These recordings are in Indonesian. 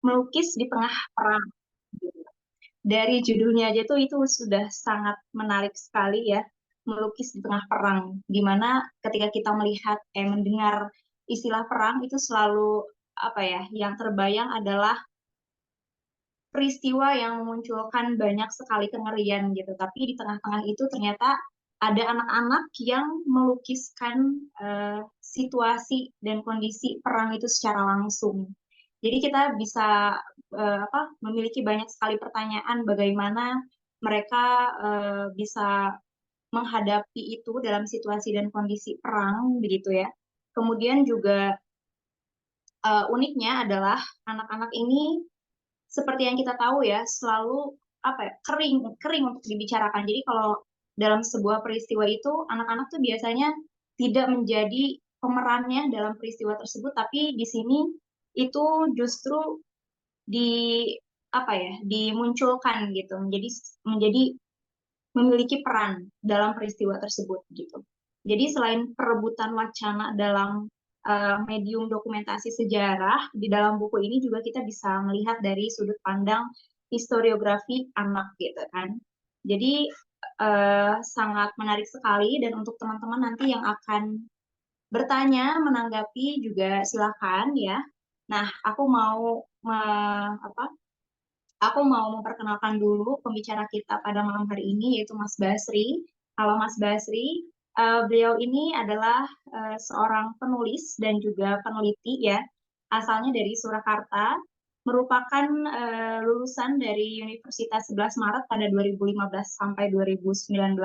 melukis di tengah perang. Gitu. Dari judulnya aja tuh itu sudah sangat menarik sekali ya, melukis di tengah perang. Dimana ketika kita melihat, mendengar istilah perang itu selalu apa ya, yang terbayang adalah peristiwa yang memunculkan banyak sekali kengerian gitu. Tapi di tengah-tengah itu ternyata ada anak-anak yang melukiskan situasi dan kondisi perang itu secara langsung. Jadi kita bisa memiliki banyak sekali pertanyaan bagaimana mereka bisa menghadapi itu dalam situasi dan kondisi perang begitu ya. Kemudian juga uniknya adalah anak-anak ini seperti yang kita tahu ya, selalu apa ya, kering kering untuk dibicarakan. Jadi kalau dalam sebuah peristiwa itu anak-anak tuh biasanya tidak menjadi pemerannya dalam peristiwa tersebut, tapi di sini itu justru di apa ya, dimunculkan gitu, menjadi memiliki peran dalam peristiwa tersebut gitu. Jadi selain perebutan wacana dalam medium dokumentasi sejarah, di dalam buku ini juga kita bisa melihat dari sudut pandang historiografi anak gitu kan. Jadi sangat menarik sekali, dan untuk teman-teman nanti yang akan bertanya, menanggapi juga silakan ya. Nah, apa, aku mau memperkenalkan dulu pembicara kita pada malam hari ini, yaitu Mas Basri. Halo Mas Basri, beliau ini adalah seorang penulis dan juga peneliti ya, asalnya dari Surakarta, merupakan lulusan dari Universitas 11 Maret pada 2015 sampai 2019,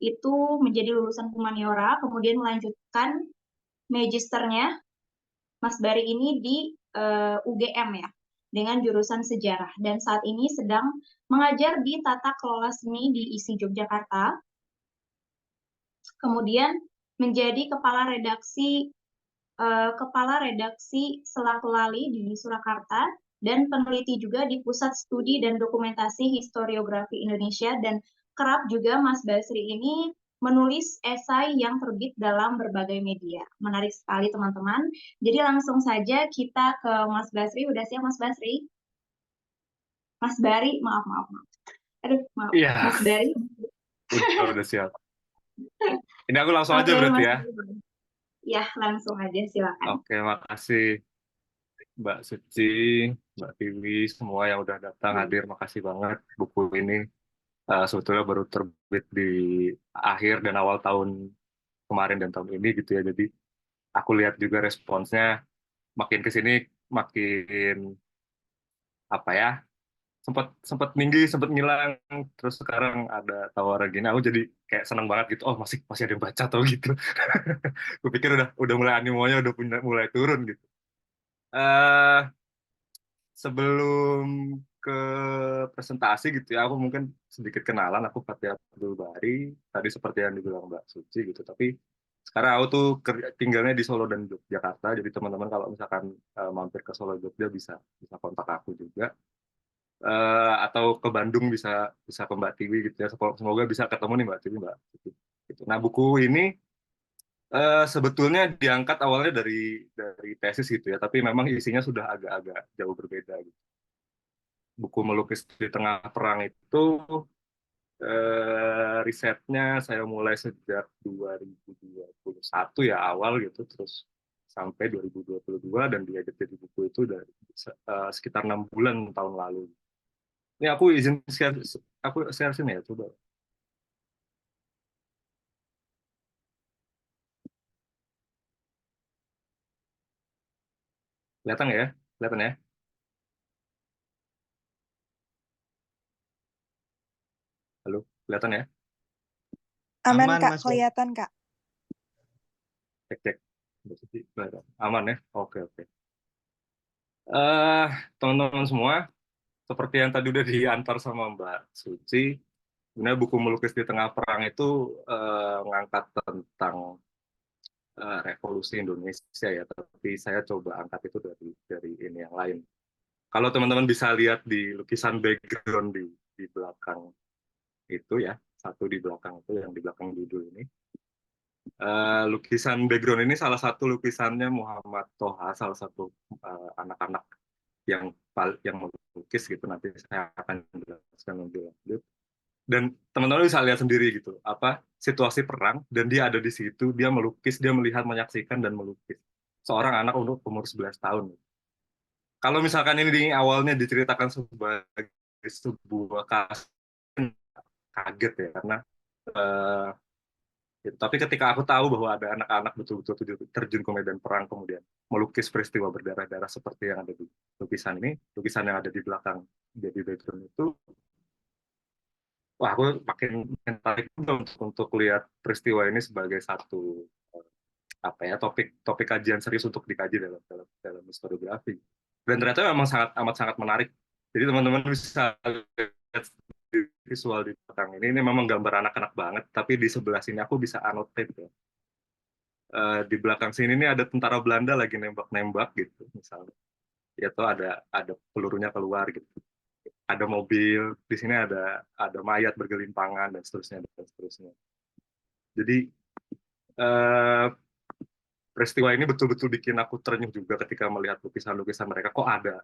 itu menjadi lulusan humaniora, kemudian melanjutkan magisternya Mas Bari ini di UGM ya, dengan jurusan sejarah, dan saat ini sedang mengajar di Tata Kelola Seni di ISI Yogyakarta. Kemudian menjadi kepala redaksi Selat Lali di Surakarta, dan peneliti juga di Pusat Studi dan Dokumentasi Historiografi Indonesia, dan kerap juga Mas Basri ini menulis esai yang terbit dalam berbagai media. Menarik sekali teman-teman. Jadi langsung saja kita ke Mas Basri. Udah siap Mas Basri? Mas Bari, maaf, maaf, maaf. Aduh, maaf. Iya, Mas Bari. udah siap. Ini aku langsung aja Oke, berarti Mas ya. Bari. Ya, langsung aja silakan. Oke, makasih Mbak Suci, Mbak Tiwi, semua yang udah datang hadir. Makasih banget. Buku ini sebetulnya baru terbit di akhir dan awal tahun kemarin dan tahun ini gitu ya. Jadi aku lihat juga responsnya makin ke sini makin apa ya, sempat sempat tinggi, sempat ngilang, terus sekarang ada tawaran gini, aku jadi kayak seneng banget gitu. Oh, masih masih ada yang baca atau gitu. Kupikir udah mulai animonya udah mulai turun gitu. eh Sebelum ke presentasi gitu ya, aku mungkin sedikit kenalan. Aku Fatih Abdul Bari, tadi seperti yang dibilang Mbak Suci gitu. Tapi sekarang aku tuh tinggalnya di Solo dan Yogyakarta. Jadi teman-teman kalau misalkan mampir ke Solo Jogja bisa bisa kontak aku juga. Atau ke Bandung bisa bisa ke Mbak Tiwi gitu ya. Semoga bisa ketemu nih Mbak Tiwi, Mbak Tiwi. Gitu. Nah, buku ini sebetulnya diangkat awalnya dari tesis gitu ya, tapi memang isinya sudah agak-agak jauh berbeda gitu. Buku Melukis di Tengah Perang itu risetnya saya mulai sejak 2021 ya awal gitu, terus sampai 2022, dan diedit jadi buku itu dari sekitar 6 bulan tahun lalu. Ini aku share sini ya, coba. Kelihatan nggak ya? Kelihatan ya? Halo, kelihatan ya? Aman Aman, Kak, Mas. kelihatan Kak. Cek cek. Kelihatan. Aman ya? Oke oke. eh Teman-teman semua, seperti yang tadi udah diantar sama Mbak Suci, sebenarnya buku Melukis di Tengah Perang itu ngangkat tentang revolusi Indonesia ya, tapi saya coba angkat itu dari ini yang lain. Kalau teman-teman bisa lihat di lukisan background di belakang itu ya, satu di belakang itu yang di belakang judul ini. Lukisan background ini salah satu lukisannya Muhammad Toha, salah satu anak-anak yang melukis gitu, nanti saya akan jelaskan lebih lanjut. Dan teman-teman bisa lihat sendiri gitu, apa situasi perang, dan dia ada di situ, dia melukis, dia melihat, menyaksikan dan melukis. Seorang anak umur 11 tahun. Kalau misalkan ini di awalnya diceritakan sebagai sebuah kasus, kaget ya, karena eh, gitu. Tapi ketika aku tahu bahwa ada anak-anak betul-betul terjun ke medan perang, kemudian melukis peristiwa berdarah-darah seperti yang ada di lukisan ini, lukisan yang ada di belakang jadi background itu, wah, aku makin tertarik juga untuk lihat peristiwa ini sebagai satu apa ya, topik kajian serius untuk dikaji dalam historiografi. Dan ternyata memang sangat amat sangat menarik. Jadi teman-teman bisa lihat visual di belakang ini memang gambar anak-anak banget, tapi di sebelah sini aku bisa annotate ya. Di belakang sini nih ada tentara Belanda lagi nembak-nembak gitu misalnya. Ya tuh ada pelurunya keluar gitu. Ada mobil, di sini ada mayat bergelimpangan dan seterusnya dan seterusnya. Jadi eh, peristiwa ini betul-betul bikin aku terenyuh juga ketika melihat lukisan-lukisan mereka. Kok ada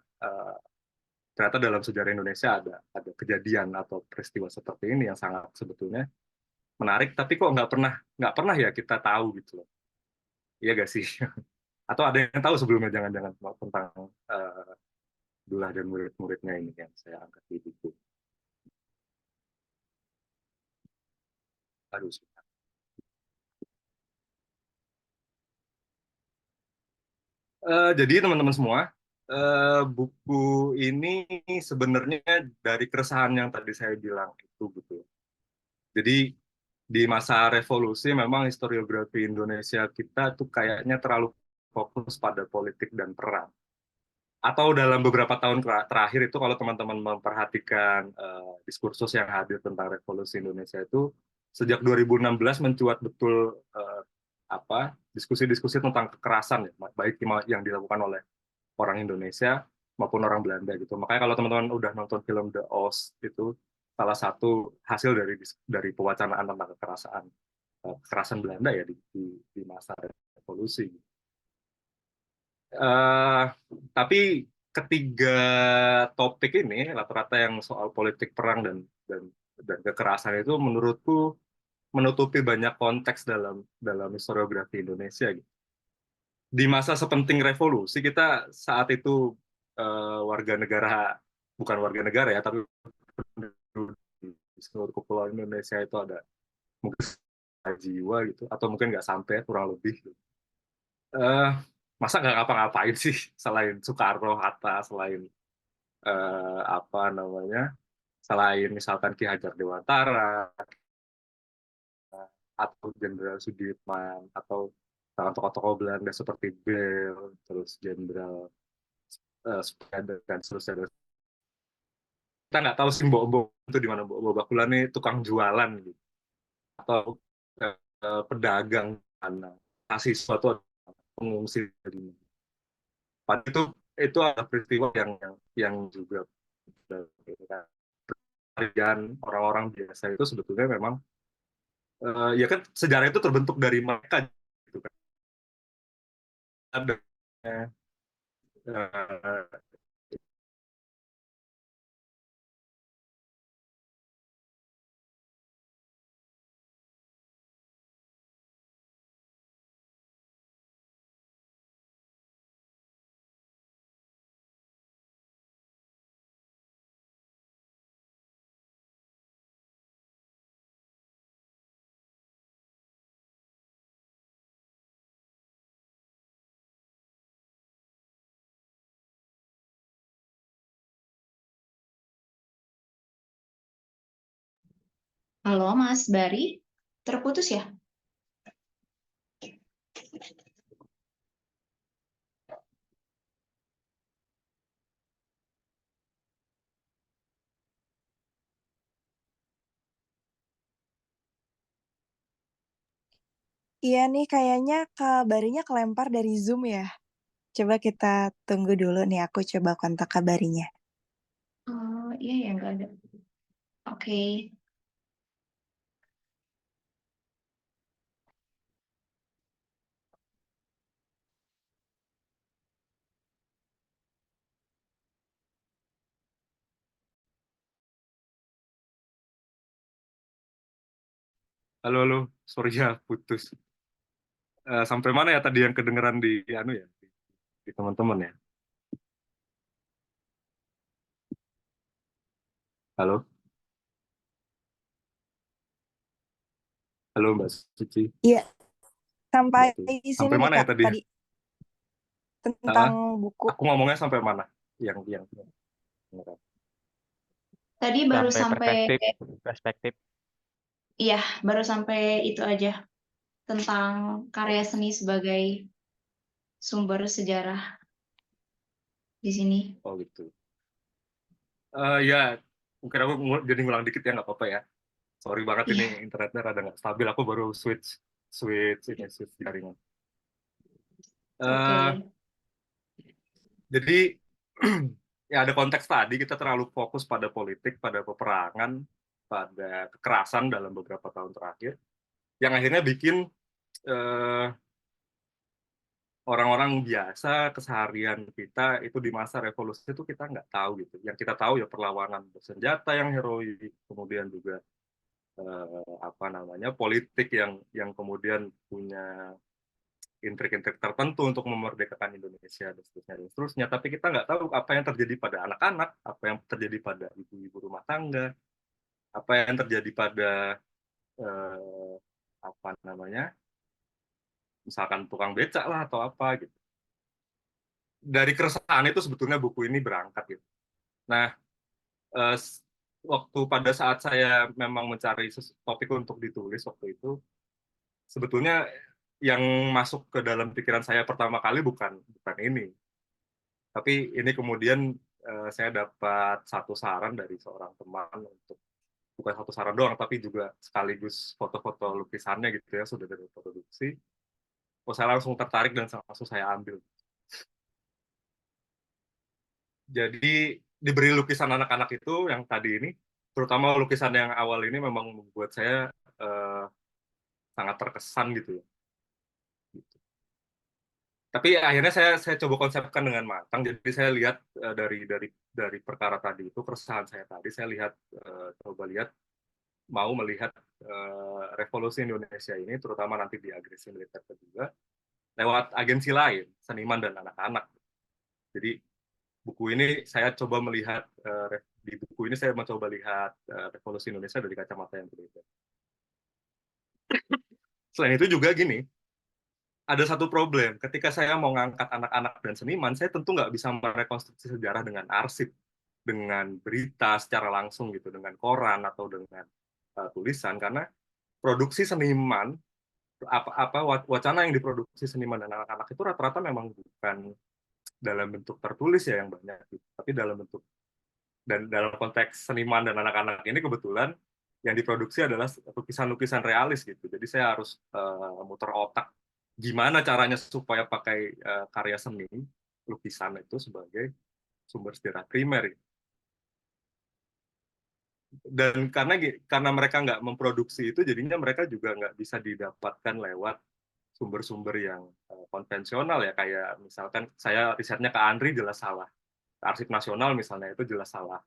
ternyata dalam sejarah Indonesia ada kejadian atau peristiwa seperti ini yang sangat sebetulnya menarik, tapi kok nggak pernah ya kita tahu gitu loh. Iya gak sih? Atau ada yang tahu sebelumnya jangan-jangan tentang Dullah dan murid-muridnya ini yang saya angkat di buku. Aduh. Jadi teman-teman semua, buku ini sebenarnya dari keresahan yang tadi saya bilang itu gitu. Jadi di masa revolusi memang historiografi Indonesia kita tuh kayaknya terlalu fokus pada politik dan perang. Atau dalam beberapa tahun terakhir itu kalau teman-teman memperhatikan diskursus yang hadir tentang revolusi Indonesia itu sejak 2016 mencuat betul apa diskusi-diskusi tentang kekerasan ya, baik yang dilakukan oleh orang Indonesia maupun orang Belanda gitu. Makanya kalau teman-teman udah nonton film The Oz itu salah satu hasil dari pewacanaan tentang kekerasan Belanda ya di masa revolusi. Eh, tapi ketiga topik ini rata-rata yang soal politik perang dan kekerasan itu menurutku menutupi banyak konteks dalam dalam historiografi Indonesia gitu. Di masa sepenting revolusi kita saat itu warga negara, bukan warga negara ya, tapi di seluruh kepulauan Indonesia itu ada mungkin jiwa gitu, atau mungkin nggak sampai, kurang lebih gitu. eh Masa nggak ngapa-ngapain sih selain Soekarno, Hatta, selain apa namanya, selain misalkan Ki Hajar Dewantara atau Jenderal Sudirman atau tokoh-tokoh Belanda seperti Bel, terus Jenderal Spader dan seterusnya. Kita nggak tahu sih Mbok itu di mana, Mbok Bakulan nih tukang jualan gitu, atau pedagang mana, mahasiswa atau pengungsi dari mana. Padahal itu ada peristiwa yang juga kalian orang-orang biasa itu sebetulnya memang ya kan sejarah itu terbentuk dari mereka gitu kan. Ada uh, Halo Mas Bari, terputus ya? Iya nih, kayaknya kabarnya kelempar dari Zoom ya. Coba kita tunggu dulu nih, aku coba kontak kabarinya. Oh iya ya, nggak ada. Oke. Halo, halo. Sorry ya, putus. Sampai mana ya tadi yang kedengeran di anu ya, di teman-teman ya? Halo, halo Mbak Suci. Iya, sampai Gitu. sini Sampai nih mana ya Kak, tadi? tadi Ah, tentang buku. aku ngomongnya sampai mana? Yang Tadi baru Sampai sampai, perspektif. iya, baru sampai itu aja tentang karya seni sebagai sumber sejarah di sini. Oh gitu. Ya, mungkin aku jadi ngulang dikit ya, nggak apa-apa ya. Sorry banget ini Iya, internetnya rada nggak stabil. Aku baru switch jaringan. oke. Eh, jadi ya ada konteks tadi kita terlalu fokus pada politik, pada peperangan, pada kekerasan dalam beberapa tahun terakhir, yang akhirnya bikin eh, orang-orang biasa keseharian kita itu di masa revolusi itu kita nggak tahu gitu. Yang kita tahu ya perlawanan bersenjata yang heroik, kemudian juga apa namanya politik yang kemudian punya intrik-intrik tertentu untuk memerdekakan Indonesia dan seterusnya dan seterusnya. Tapi kita nggak tahu apa yang terjadi pada anak-anak, apa yang terjadi pada ibu-ibu rumah tangga, apa yang terjadi pada eh, apa namanya, misalkan tukang becak lah atau apa gitu. Dari keresahan itu sebetulnya buku ini berangkat gitu. Nah, eh, waktu pada saat saya memang mencari topik untuk ditulis waktu itu, sebetulnya yang masuk ke dalam pikiran saya pertama kali bukan ini, tapi ini kemudian saya dapat satu saran dari seorang teman untuk bukan satu saran doang, tapi juga sekaligus foto-foto lukisannya gitu ya sudah dari produksi. Oh, saya langsung tertarik dan langsung saya ambil. Jadi diberi lukisan anak-anak itu yang tadi ini, terutama lukisan yang awal ini memang membuat saya eh, sangat terkesan gitu ya. Tapi akhirnya saya coba konsepkan dengan matang. Jadi saya lihat dari perkara tadi itu keresahan saya tadi, saya lihat coba lihat mau melihat revolusi Indonesia ini, terutama nanti di agresi militer kedua, lewat agensi lain, seniman dan anak-anak. Jadi buku ini saya coba melihat di buku ini saya mencoba lihat revolusi Indonesia dari kacamata yang berbeda. Selain itu juga gini, ada satu problem. Ketika saya mau ngangkat anak-anak dan seniman, saya tentu nggak bisa merekonstruksi sejarah dengan arsip, dengan berita secara langsung gitu, dengan koran atau dengan tulisan, karena produksi seniman wacana yang diproduksi seniman dan anak-anak itu rata-rata memang bukan dalam bentuk tertulis ya yang banyak, gitu. Tapi dalam bentuk dan dalam konteks seniman dan anak-anak ini kebetulan yang diproduksi adalah lukisan-lukisan realis gitu. Jadi saya harus muter otak gimana caranya supaya pakai karya seni lukisan itu sebagai sumber sejarah primer. Dan karena mereka nggak memproduksi itu, jadinya mereka juga nggak bisa didapatkan lewat sumber-sumber yang konvensional ya, kayak misalkan saya risetnya ke Andri jelas salah, ke Arsip Nasional misalnya itu jelas salah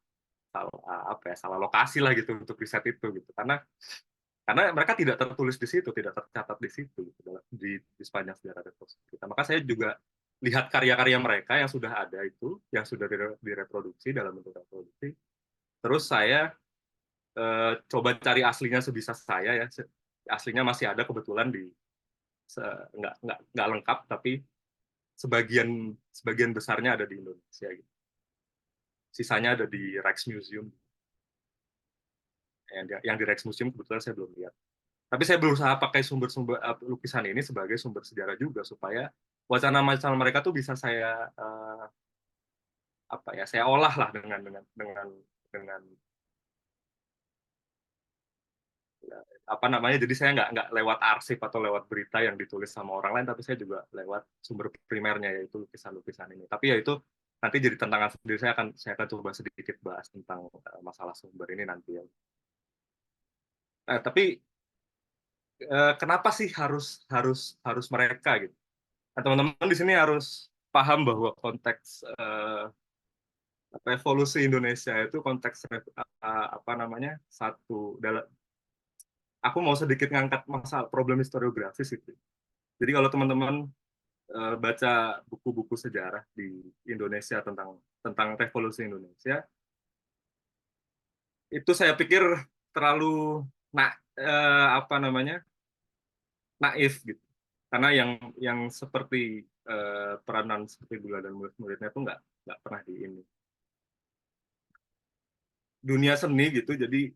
salah lokasi lah gitu untuk riset itu gitu, karena mereka tidak tertulis di situ, tidak tercatat di situ gitu, di sepanjang sejarah revolusi kita. Maka saya juga lihat karya-karya mereka yang sudah ada itu, yang sudah direproduksi dalam bentuk reproduksi, terus saya coba cari aslinya sebisa saya ya. Aslinya masih ada kebetulan nggak lengkap, tapi sebagian besarnya ada di Indonesia gitu. Sisanya ada di Rijksmuseum. Yang di Rijksmuseum kebetulan saya belum lihat. Tapi saya berusaha pakai sumber-sumber lukisan ini sebagai sumber sejarah juga, supaya wacana-wacana mereka tuh bisa saya saya olah lah dengan apa namanya, jadi saya nggak lewat arsip atau lewat berita yang ditulis sama orang lain, tapi saya juga lewat sumber primernya, yaitu lukisan-lukisan ini. Tapi ya itu nanti jadi tantangan sendiri, saya akan coba sedikit bahas tentang masalah sumber ini nanti ya. Tapi kenapa sih harus mereka gitu? Nah, teman-teman di sini harus paham bahwa konteks revolusi Indonesia itu konteks apa namanya, satu dalam aku mau sedikit ngangkat masalah problem historiografis itu. Jadi kalau teman-teman baca buku-buku sejarah di Indonesia tentang tentang revolusi Indonesia, itu saya pikir terlalu apa namanya, naif gitu. Karena yang seperti peranan seperti Bula dan murid-muridnya itu nggak pernah di ini dunia seni gitu. Jadi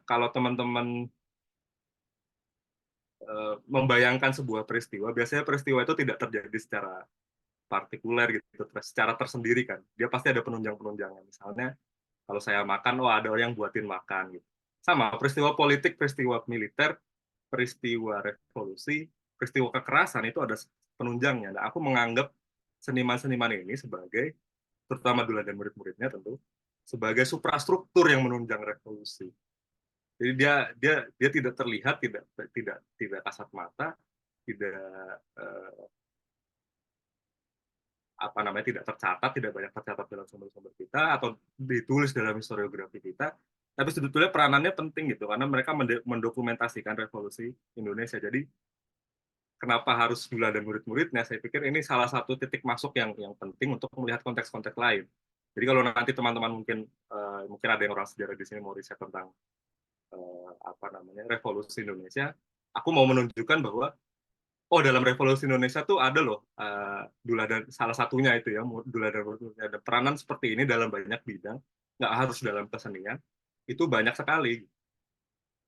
kalau teman-teman membayangkan sebuah peristiwa, biasanya peristiwa itu tidak terjadi secara partikuler gitu, secara tersendiri kan. Dia pasti ada penunjang-penunjangan. Misalnya kalau saya makan, oh ada orang yang buatin makan gitu. Sama peristiwa politik, peristiwa militer, peristiwa revolusi, peristiwa kekerasan itu ada penunjangnya. Nah, aku menganggap seniman-seniman ini sebagai, terutama Dula dan murid-muridnya tentu, sebagai suprastruktur yang menunjang revolusi. Jadi dia tidak terlihat, tidak kasat mata, tidak apa namanya, tidak tercatat, tidak banyak tercatat dalam sumber-sumber kita atau ditulis dalam historiografi kita, tapi sebetulnya peranannya penting gitu karena mereka mendokumentasikan revolusi Indonesia. Jadi kenapa harus Dula dan murid-muridnya? Saya pikir ini salah satu titik masuk yang penting untuk melihat konteks-konteks lain. Jadi kalau nanti teman-teman mungkin ada yang orang sejarah di sini mau riset tentang apa namanya revolusi Indonesia, aku mau menunjukkan bahwa oh dalam revolusi Indonesia tuh ada loh Dula dan salah satunya itu ya Dula dan ada peranan seperti ini dalam banyak bidang, nggak harus dalam kesenian, itu banyak sekali.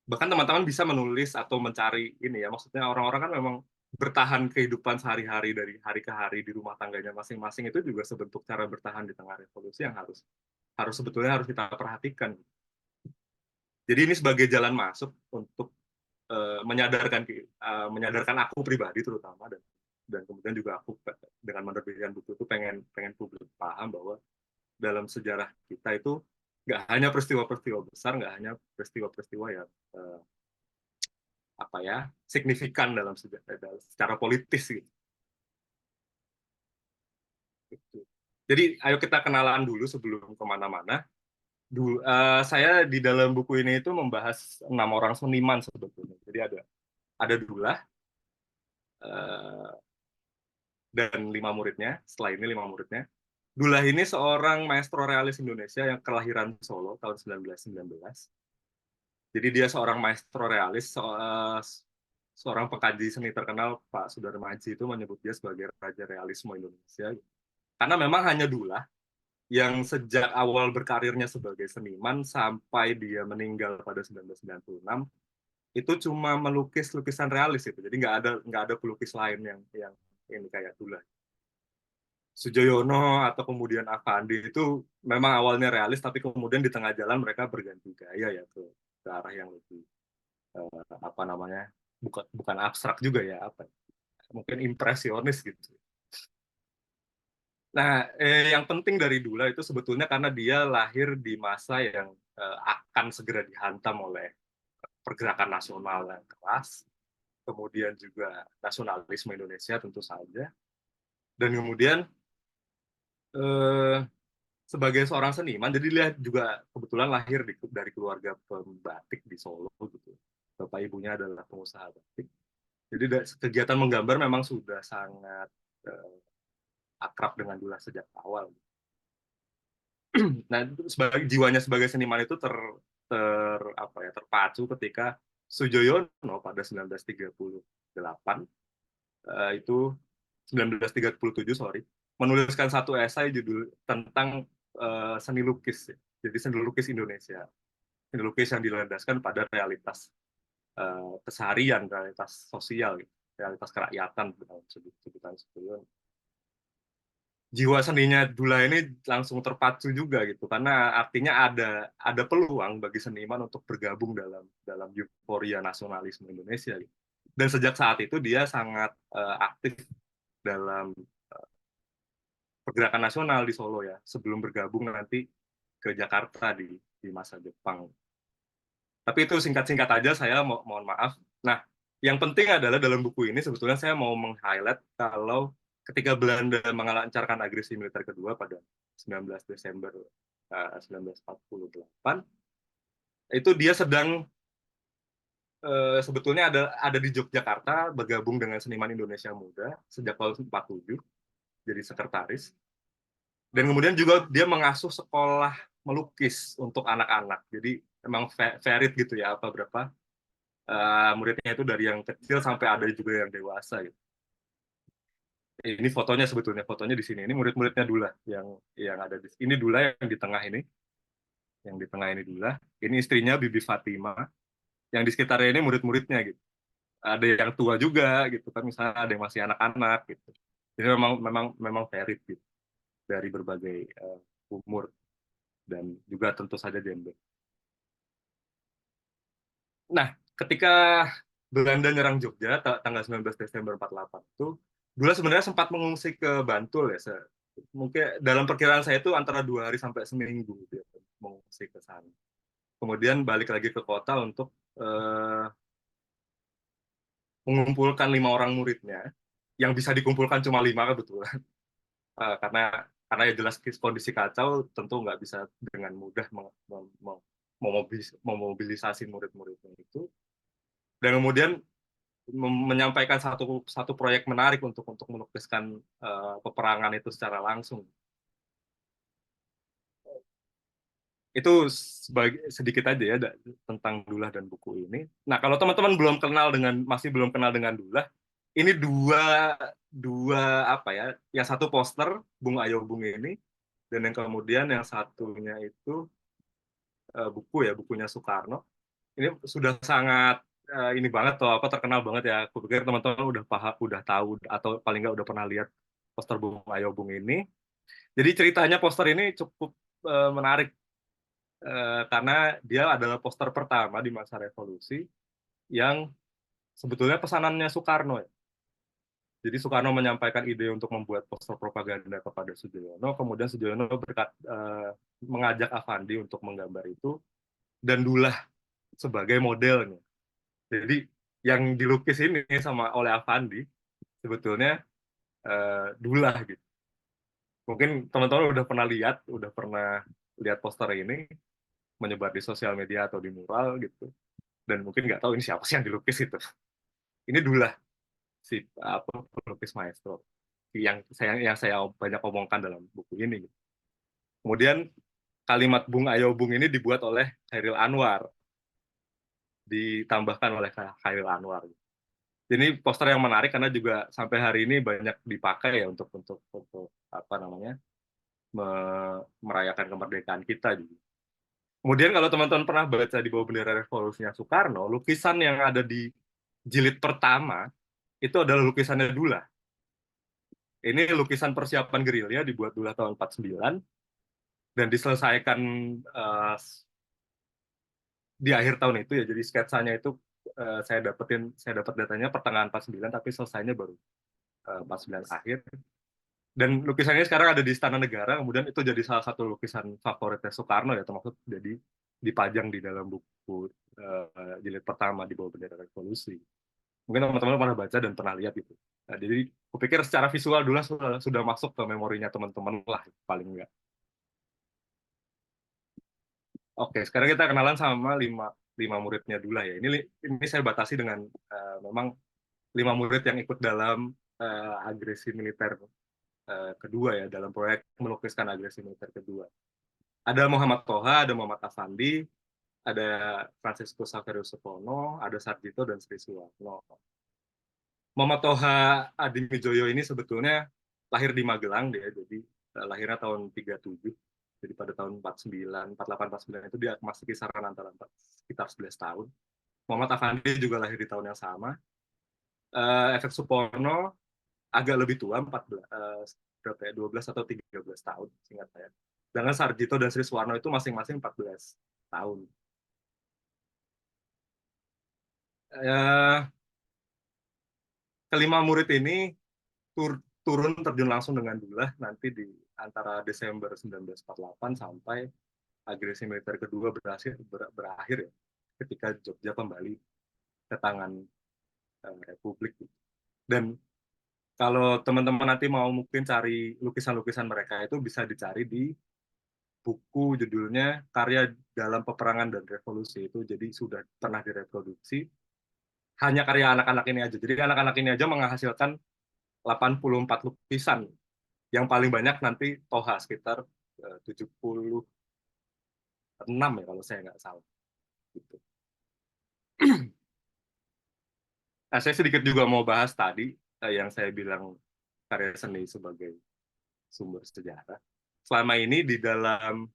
Bahkan teman-teman bisa menulis atau mencari ini ya, maksudnya orang-orang kan memang bertahan kehidupan sehari-hari dari hari ke hari di rumah tangganya masing-masing, itu juga sebentuk cara bertahan di tengah revolusi yang harus sebetulnya harus kita perhatikan. Jadi ini sebagai jalan masuk untuk menyadarkan aku pribadi terutama, dan kemudian juga aku dengan menerbitkan buku itu pengen publik paham bahwa dalam sejarah kita itu nggak hanya peristiwa-peristiwa besar, nggak hanya peristiwa-peristiwa yang apa ya signifikan dalam secara politis gitu. Jadi ayo kita kenalan dulu sebelum kemana-mana. Saya di dalam buku ini itu membahas 6 orang seniman sebetulnya. Jadi ada Dula dan 5 muridnya. Setelah ini 5 muridnya. Dula ini seorang maestro realis Indonesia yang kelahiran Solo tahun 1919. Jadi dia seorang maestro realis, seorang pengkaji seni terkenal, Pak Sudarmaji itu menyebut dia sebagai raja realisme Indonesia. Karena memang hanya Dula yang sejak awal berkarirnya sebagai seniman sampai dia meninggal pada 1996 itu cuma melukis lukisan realis itu. Jadi nggak ada pelukis lain yang ini kayak Dula. Sujoyono atau kemudian Avandi itu memang awalnya realis, tapi kemudian di tengah jalan mereka berganti gaya ya ke arah yang lebih apa namanya, bukan abstrak juga ya, apa mungkin impresionis gitu. Nah, yang penting dari Dula itu sebetulnya karena dia lahir di masa yang akan segera dihantam oleh pergerakan nasional yang keras, kemudian juga nasionalisme Indonesia tentu saja, dan kemudian sebagai seorang seniman, jadi dia juga kebetulan lahir dari keluarga pembatik di Solo gitu. Bapak ibunya adalah pengusaha batik. Jadi kegiatan menggambar memang sudah sangat akrab dengan Dula sejak awal. Nah, jiwanya sebagai seniman itu terpacu ketika Sujoyono pada 1938 itu 1937 menuliskan satu esai judul tentang seni lukis. Jadi seni lukis Indonesia. Seni lukis yang dilandaskan pada realitas keseharian, realitas sosial, realitas kerakyatan dalam sebutan sebelum. Jiwa seninya Dula ini langsung terpacu juga gitu, karena artinya ada peluang bagi seniman untuk bergabung dalam euforia nasionalisme Indonesia. Gitu. Dan sejak saat itu dia sangat aktif dalam pergerakan nasional di Solo ya, sebelum bergabung nanti ke Jakarta di masa Jepang. Tapi itu singkat-singkat aja, saya mohon maaf. Nah, yang penting adalah dalam buku ini sebetulnya saya mau meng-highlight kalau ketika Belanda melancarkan agresi militer kedua pada 19 Desember 1948, itu dia sedang sebetulnya ada di Yogyakarta, bergabung dengan Seniman Indonesia Muda sejak tahun 47, jadi sekretaris. Dan kemudian juga dia mengasuh sekolah melukis untuk anak-anak. Jadi emang varied gitu ya, berapa muridnya itu dari yang kecil sampai ada juga yang dewasa gitu. Ini fotonya di sini. Ini murid-muridnya Dula yang ada di sini. Ini Dula yang di tengah ini. Yang di tengah ini Dula. Ini istrinya Bibi Fatima. Yang di sekitarnya ini murid-muridnya gitu. Ada yang tua juga gitu kan, misalnya ada yang masih anak-anak gitu. Jadi memang varied gitu dari berbagai umur dan juga tentu saja gender. Nah, ketika Belanda nyerang Jogja tanggal 19 Desember 48 itu, Dula sebenarnya sempat mengungsi ke Bantul ya. Mungkin dalam perkiraan saya itu antara 2 hari sampai seminggu dia mengungsi ke sana. Kemudian balik lagi ke kota untuk mengumpulkan 5 orang muridnya, yang bisa dikumpulkan cuma 5 kebetulan. Karena ya jelas kondisi kacau, tentu nggak bisa dengan mudah memobilisasi murid-muridnya itu. Dan kemudian menyampaikan satu proyek menarik untuk melukiskan peperangan itu secara langsung. Itu sedikit aja ya tentang Dullah dan buku ini. Nah, kalau teman-teman masih belum kenal dengan Dullah, ini dua apa ya? Yang satu poster Bung Ayo Bung ini, dan yang kemudian yang satunya itu bukunya Soekarno. Ini sudah sangat ini banget toh, terkenal banget ya. Aku pikir teman-teman udah paham, udah tahu, atau paling nggak udah pernah lihat poster Bung Ayo Bung ini. Jadi ceritanya poster ini cukup menarik karena dia adalah poster pertama di masa revolusi yang sebetulnya pesanannya Soekarno ya. Jadi Soekarno menyampaikan ide untuk membuat poster propaganda kepada Sujoyono, kemudian Sujoyono mengajak Affandi untuk menggambar itu, dan Dullah sebagai modelnya. Jadi yang dilukis ini oleh Affandi sebetulnya Dullah gitu. Mungkin teman-teman udah pernah lihat poster ini menyebar di sosial media atau di mural gitu, dan mungkin nggak tahu ini siapa sih yang dilukis itu. Ini Dullah, si pelukis maestro yang saya banyak omongkan dalam buku ini. Kemudian kalimat Bung Ayo Bung ini dibuat oleh Chairil Anwar, ditambahkan oleh Chairil Anwar. Ini poster yang menarik karena juga sampai hari ini banyak dipakai ya untuk apa namanya, merayakan kemerdekaan kita. Kemudian kalau teman-teman pernah baca Di Bawah Bendera Revolusinya Soekarno, lukisan yang ada di jilid pertama itu adalah lukisannya Dullah. Ini lukisan persiapan gerilya dibuat Dullah tahun 49 dan diselesaikan di akhir tahun itu ya. Jadi sketsanya itu saya dapat datanya pertengahan 49, tapi selesainya baru 49 akhir. Dan lukisannya sekarang ada di Istana Negara, kemudian itu jadi salah satu lukisan favoritnya Soekarno ya, termasuk jadi dipajang di dalam buku jilid pertama Di Bawah Bendera Revolusi. Mungkin teman-teman pernah baca dan pernah lihat itu. Nah, jadi kupikir secara visual dulu sudah masuk ke memorinya teman-teman lah paling enggak. Oke, sekarang kita kenalan sama lima muridnya Dullah ya. Ini saya batasi dengan memang 5 murid yang ikut dalam agresi militer kedua ya, dalam proyek melukiskan agresi militer kedua. Ada Muhammad Toha, ada Muhammad Affandi, ada Francisco Saverio Supono, ada Sarjito, dan Sri Suwarno. Muhammad Toha Adimijoyo ini sebetulnya lahir di Magelang dia, jadi lahirnya tahun 37. Jadi pada tahun 49, 48, 49 itu dia masih kisaran antara sekitar 11 tahun. Muhammad Affandi juga lahir di tahun yang sama. Efek Supono agak lebih tua, 12 atau 13 tahun, seingat saya. Sedangkan Sarjito dan Sri Suwarno itu masing-masing 14 tahun. Kelima murid ini turun terjun langsung dengan Dullah nanti di antara Desember 1948 sampai agresi militer kedua berakhir ya, ketika Jogja kembali ke tangan Republik. Dan kalau teman-teman nanti mau mungkin cari lukisan-lukisan mereka itu bisa dicari di buku judulnya Karya dalam Peperangan dan Revolusi itu, jadi sudah pernah direproduksi hanya karya anak-anak ini aja. Jadi anak-anak ini aja menghasilkan 84 lukisan. Yang paling banyak nanti Toha sekitar 76 ya kalau saya nggak salah. Gitu. Nah, saya sedikit juga mau bahas tadi yang saya bilang karya seni sebagai sumber sejarah. Selama ini di dalam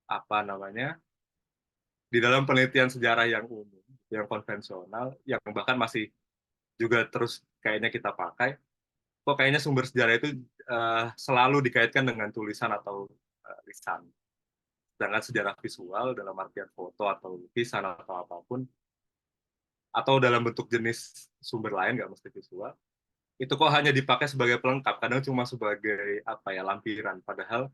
apa namanya, di dalam penelitian sejarah yang umum, yang konvensional, yang bahkan masih juga terus kayaknya kita pakai, kok kayaknya sumber sejarah itu selalu dikaitkan dengan tulisan atau lisan. Sedangkan sejarah visual dalam artian foto atau lukisan atau apapun, atau dalam bentuk jenis sumber lain, nggak mesti visual, itu kok hanya dipakai sebagai pelengkap, kadang cuma sebagai apa ya, lampiran. Padahal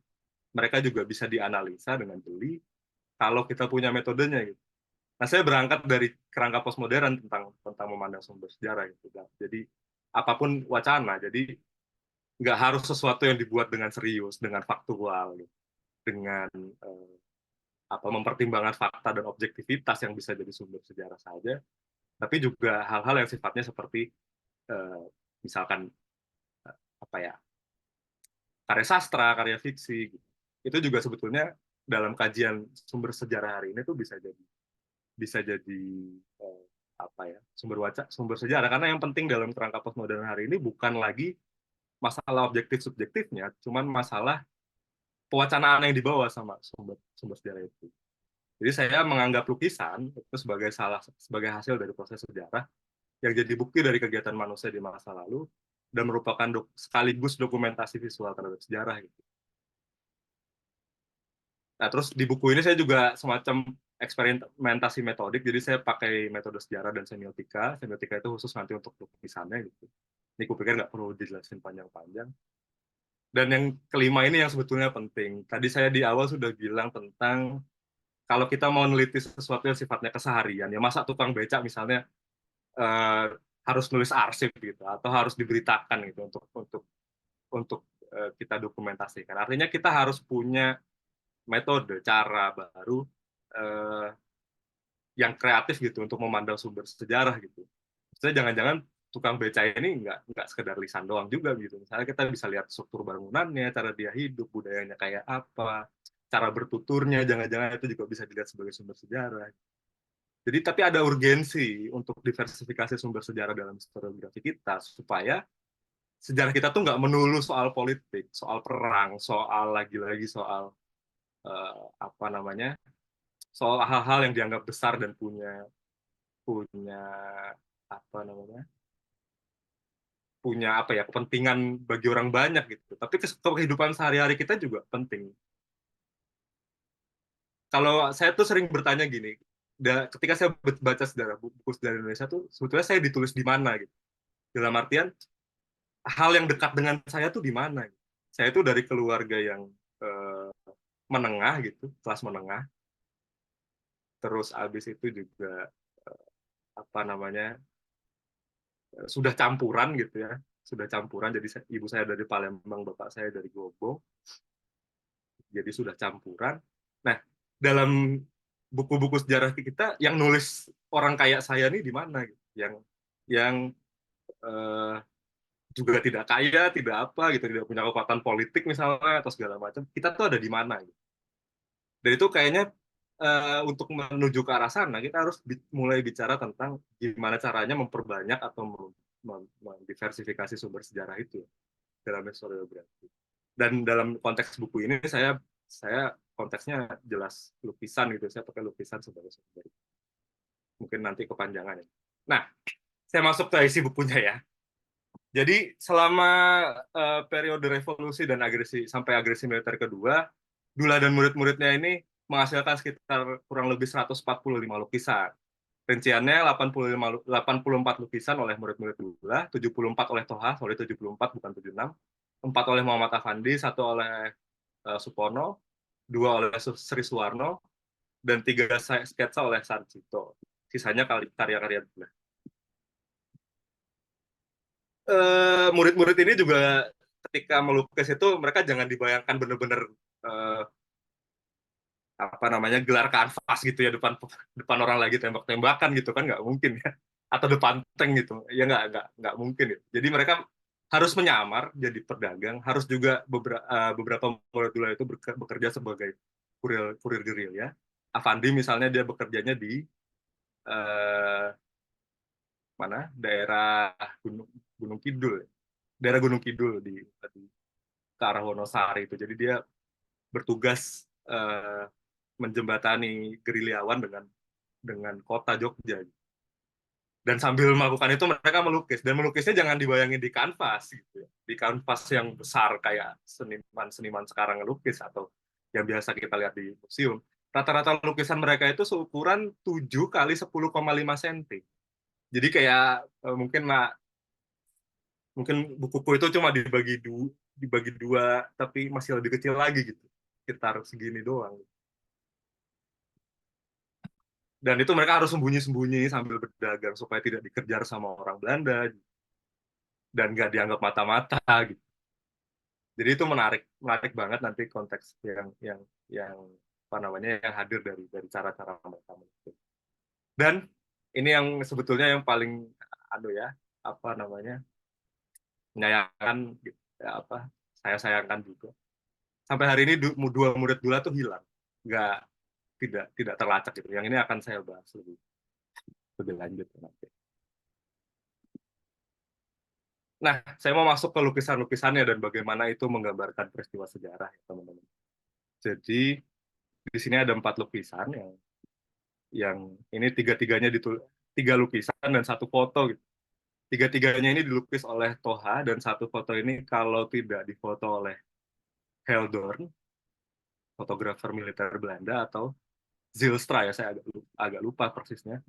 mereka juga bisa dianalisa dengan jeli kalau kita punya metodenya gitu. Nah, saya berangkat dari kerangka postmodern tentang memandang sumber sejarah gitu. Jadi apapun wacana, jadi nggak harus sesuatu yang dibuat dengan serius, dengan faktual, gitu. Dengan apa mempertimbangkan fakta dan objektivitas yang bisa jadi sumber sejarah saja, tapi juga hal-hal yang sifatnya seperti misalkan apa ya, karya sastra, karya fiksi, gitu. Itu juga sebetulnya dalam kajian sumber sejarah hari ini tuh bisa jadi apa ya, sumber sejarah, karena yang penting dalam kerangka postmodern hari ini bukan lagi masalah objektif subjektifnya, cuman masalah pewacanaan yang dibawa sama sumber sejarah itu. Jadi saya menganggap lukisan itu sebagai hasil dari proses sejarah yang jadi bukti dari kegiatan manusia di masa lalu dan merupakan sekaligus dokumentasi visual terhadap sejarah gitu. Nah, terus di buku ini saya juga semacam eksperimentasi metodik, jadi saya pakai metode sejarah dan semiotika. Semiotika itu khusus nanti untuk lukisannya gitu. Ini kupikir nggak perlu dijelasin panjang-panjang. Dan yang kelima ini yang sebetulnya penting. Tadi saya di awal sudah bilang tentang kalau kita mau meneliti sesuatu yang sifatnya keseharian, ya masa tukang becak misalnya harus nulis arsip gitu, atau harus diberitakan gitu untuk kita dokumentasikan. Artinya kita harus punya metode, cara baru yang kreatif gitu untuk memandang sumber sejarah gitu. Maksudnya jangan-jangan tukang beca ini nggak sekedar lisan doang juga gitu. Misalnya kita bisa lihat struktur bangunannya, cara dia hidup, budayanya kayak apa, cara bertuturnya, jangan-jangan itu juga bisa dilihat sebagai sumber sejarah. Jadi tapi ada urgensi untuk diversifikasi sumber sejarah dalam historiografi kita supaya sejarah kita tuh nggak melulu soal politik, soal perang, soal lagi-lagi soal apa namanya, soal hal-hal yang dianggap besar dan punya apa namanya, punya apa ya, kepentingan bagi orang banyak gitu. Tapi kehidupan sehari-hari kita juga penting. Kalau saya tuh sering bertanya gini, ketika saya baca buku sejarah Indonesia tuh sebetulnya saya ditulis di mana gitu. Dalam artian hal yang dekat dengan saya tuh di mana? Gitu. Saya tuh dari keluarga yang menengah gitu, kelas menengah. Terus abis itu juga apa namanya, sudah campuran gitu ya, sudah campuran. Jadi ibu saya dari Palembang, bapak saya dari Gobong, jadi sudah campuran. Nah, dalam buku-buku sejarah kita yang nulis orang kayak saya nih di mana gitu, yang juga tidak kaya, tidak apa gitu, tidak punya kekuatan politik misalnya atau segala macam, kita tuh ada di mana gitu. Dan itu kayaknya untuk menuju ke arah sana kita harus mulai bicara tentang gimana caranya memperbanyak atau mendiversifikasi sumber sejarah itu dalam historiografi. Dan dalam konteks buku ini saya konteksnya jelas lukisan gitu, saya pakai lukisan sebagai sumber. Mungkin nanti kepanjangan ya. Nah, saya masuk ke isi bukunya ya. Jadi selama periode revolusi dan sampai agresi militer kedua, Dula dan murid-muridnya ini menghasilkan sekitar kurang lebih 145 lukisan. Rinciannya 84 lukisan oleh murid-murid Dula, 74 oleh Toha, sorry 74 bukan 76, 4 oleh Muhammad Afandi, 1 oleh Supono, 2 oleh Sri Suwarno, dan 3 sketsa oleh Sarjito. Sisanya karya-karya Dula. Murid-murid ini juga ketika melukis itu mereka jangan dibayangkan benar-benar apa namanya gelar kanvas gitu ya depan depan orang lagi tembak-tembakan gitu kan nggak mungkin ya, atau depan tank gitu ya nggak mungkin ya. Jadi mereka harus menyamar jadi pedagang, harus juga beberapa modul itu bekerja sebagai kurir kurir gerilya. Avandi misalnya dia bekerjanya di eh, mana daerah Gunung Gunung Kidul ya. Daerah Gunung Kidul di ke arah Wonosari itu. Jadi dia bertugas menjembatani gerilyawan dengan kota Jogja. Dan sambil melakukan itu mereka melukis, dan melukisnya jangan dibayangin di kanvas gitu ya. Di kanvas yang besar kayak seniman-seniman sekarang ngelukis atau yang biasa kita lihat di museum. Rata-rata lukisan mereka itu seukuran 7 kali 10,5 cm. Jadi kayak mungkin bukuku itu cuma dibagi dua tapi masih lebih kecil lagi gitu. Sekitar segini doang. Dan itu mereka harus sembunyi-sembunyi sambil berdagang supaya tidak dikejar sama orang Belanda dan nggak dianggap mata-mata gitu. Jadi itu menarik banget nanti konteks yang apa namanya yang hadir dari cara-cara mereka melukis. Dan ini yang sebetulnya yang paling ya apa namanya menyayangkan ya apa saya sayangkan juga. Sampai hari ini dua murid Dula tuh hilang, nggak tidak terlacak gitu. Yang ini akan saya bahas lebih lanjut nanti. Nah, saya mau masuk ke lukisan-lukisannya dan bagaimana itu menggambarkan peristiwa sejarah, ya, teman-teman. Jadi di sini ada 4 lukisan yang ini tiga-tiganya tiga lukisan dan satu foto gitu. Tiga-tiganya ini dilukis oleh Toha dan satu foto ini kalau tidak difoto oleh Heldorn, fotografer militer Belanda, atau Zylstra ya, saya agak lupa persisnya.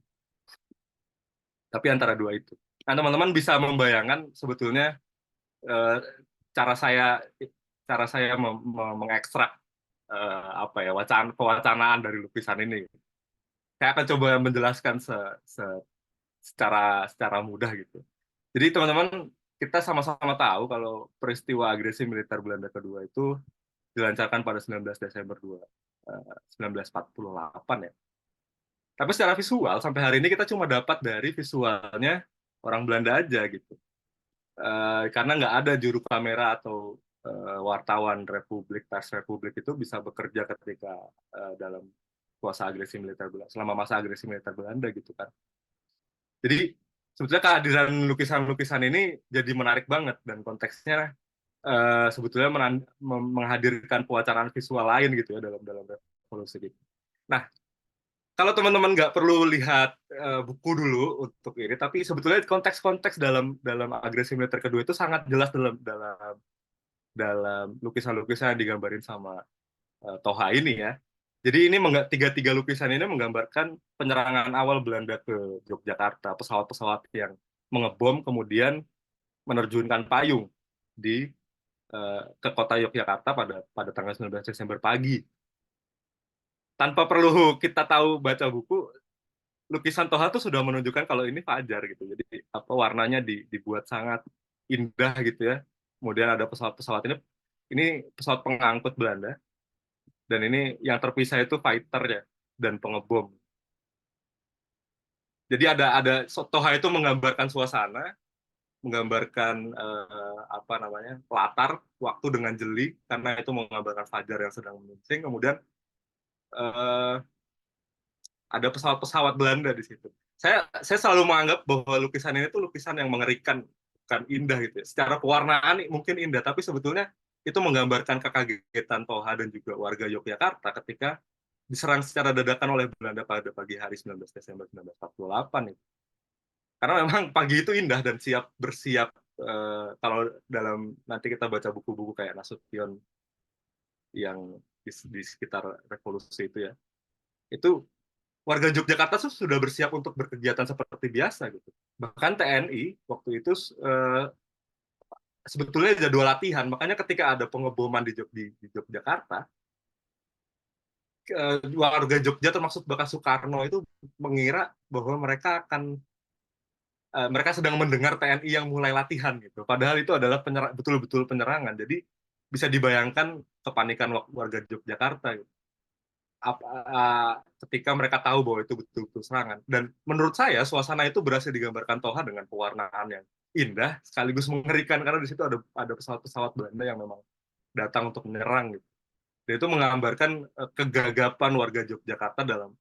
Tapi antara dua itu. Nah, teman-teman bisa membayangkan sebetulnya eh, cara saya mengekstrak apa ya pewacanaan dari lukisan ini. Saya akan coba menjelaskan secara mudah gitu. Jadi teman-teman, kita sama-sama tahu kalau peristiwa agresi militer Belanda kedua itu dilancarkan pada 19 Desember 1948 ya. Tapi secara visual sampai hari ini kita cuma dapat dari visualnya orang Belanda aja gitu. Karena nggak ada juru kamera atau wartawan Republik, pers Republik itu bisa bekerja ketika dalam kuasa agresi militer Belanda, selama masa agresi militer Belanda gitu kan. Jadi sebetulnya kehadiran lukisan-lukisan ini jadi menarik banget dan konteksnya sebetulnya menghadirkan pewacanaan visual lain gitu ya dalam revolusi gitu. Nah, kalau teman-teman nggak perlu lihat buku dulu untuk ini, tapi sebetulnya konteks-konteks dalam agresi militer kedua itu sangat jelas dalam lukisan-lukisan yang digambarin sama Toha ini ya. Jadi ini tiga lukisan ini menggambarkan penyerangan awal Belanda ke Yogyakarta, pesawat-pesawat yang mengebom kemudian menerjunkan payung ke kota Yogyakarta pada tanggal 19 Desember pagi. Tanpa perlu kita tahu baca buku, lukisan Toha tuh sudah menunjukkan kalau ini fajar gitu. Jadi apa warnanya dibuat sangat indah gitu ya. Kemudian ada pesawat-pesawat ini pesawat pengangkut Belanda, dan ini yang terpisah itu fighter ya dan pengebom. Jadi ada Toha itu menggambarkan suasana, menggambarkan apa namanya latar waktu dengan jeli karena itu menggambarkan fajar yang sedang menyingsing. Kemudian ada pesawat-pesawat Belanda di situ. Saya selalu menganggap bahwa lukisan ini tuh lukisan yang mengerikan, bukan indah gitu ya. Secara pewarnaan mungkin indah, tapi sebetulnya itu menggambarkan kekagetan Toha dan juga warga Yogyakarta ketika diserang secara dadakan oleh Belanda pada pagi hari 19 Desember 1948 itu. Karena memang pagi itu indah dan bersiap kalau dalam nanti kita baca buku-buku kayak Nasution yang di sekitar revolusi itu ya. Itu warga Yogyakarta sudah bersiap untuk berkegiatan seperti biasa gitu. Bahkan TNI waktu itu sebetulnya jadwal latihan, makanya ketika ada pengeboman di Yogyakarta, warga Jogja termasuk Bapak Soekarno itu mengira bahwa mereka sedang mendengar TNI yang mulai latihan gitu. Padahal itu adalah betul-betul penyerangan. Jadi bisa dibayangkan kepanikan warga Yogyakarta gitu. ketika mereka tahu bahwa itu betul-betul serangan. Dan menurut saya suasana itu berhasil digambarkan Toha dengan pewarnaan yang indah sekaligus mengerikan, karena di situ ada pesawat-pesawat Belanda yang memang datang untuk menyerang gitu. Dan itu menggambarkan kegagapan warga Yogyakarta dalam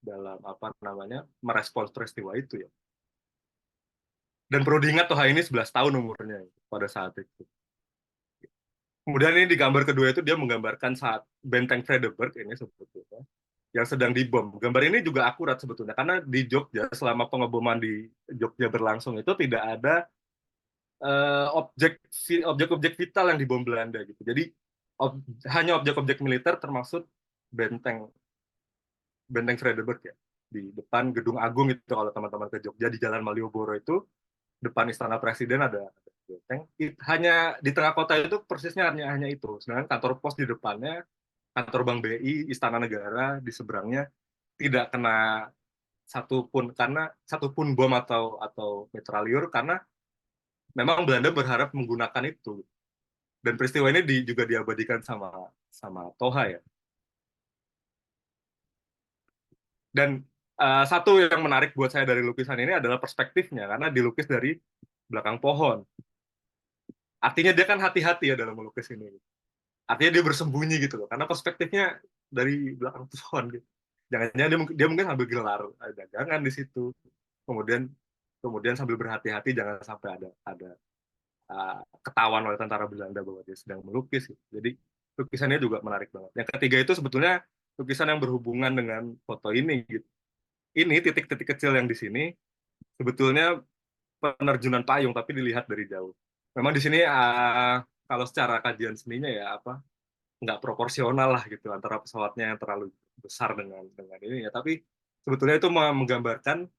dalam apa namanya merespons peristiwa itu ya. Dan perlu diingat Toha ini 11 tahun umurnya pada saat itu. Kemudian ini di gambar kedua itu dia menggambarkan saat benteng Vredenburg ini sebetulnya yang sedang dibom. Gambar ini juga akurat sebetulnya karena di Jogja selama pengeboman di Jogja berlangsung itu tidak ada objek-objek vital yang dibom Belanda gitu. Jadi hanya objek-objek militer termasuk benteng Vredenburg ya di depan Gedung Agung itu. Kalau teman-teman ke Jogja di Jalan Malioboro itu depan Istana Presiden ada benteng. Hanya di tengah kota itu persisnya hanya itu. Sedangkan kantor pos di depannya, kantor Bank BI, Istana Negara di seberangnya tidak kena satupun bom atau mitraliur karena memang Belanda berharap menggunakan itu. Dan peristiwa ini juga diabadikan sama Toha ya. Dan satu yang menarik buat saya dari lukisan ini adalah perspektifnya, karena dilukis dari belakang pohon. Artinya dia kan hati-hati ya dalam melukis ini. Artinya dia bersembunyi gitu loh, karena perspektifnya dari belakang pohon gitu. Jangan-jangan dia mungkin sambil gelar dagangan di situ. Kemudian sambil berhati-hati jangan sampai ada ketahuan oleh tentara Belanda bahwa dia sedang melukis. Gitu. Jadi lukisannya juga menarik banget. Yang ketiga itu sebetulnya lukisan yang berhubungan dengan foto ini. Gitu. Ini titik-titik kecil yang di sini sebetulnya penerjunan payung, tapi dilihat dari jauh. Memang di sini kalau secara kajian seninya ya nggak proporsional lah gitu antara pesawatnya yang terlalu besar dengan ini ya. Tapi sebetulnya itu menggambarkan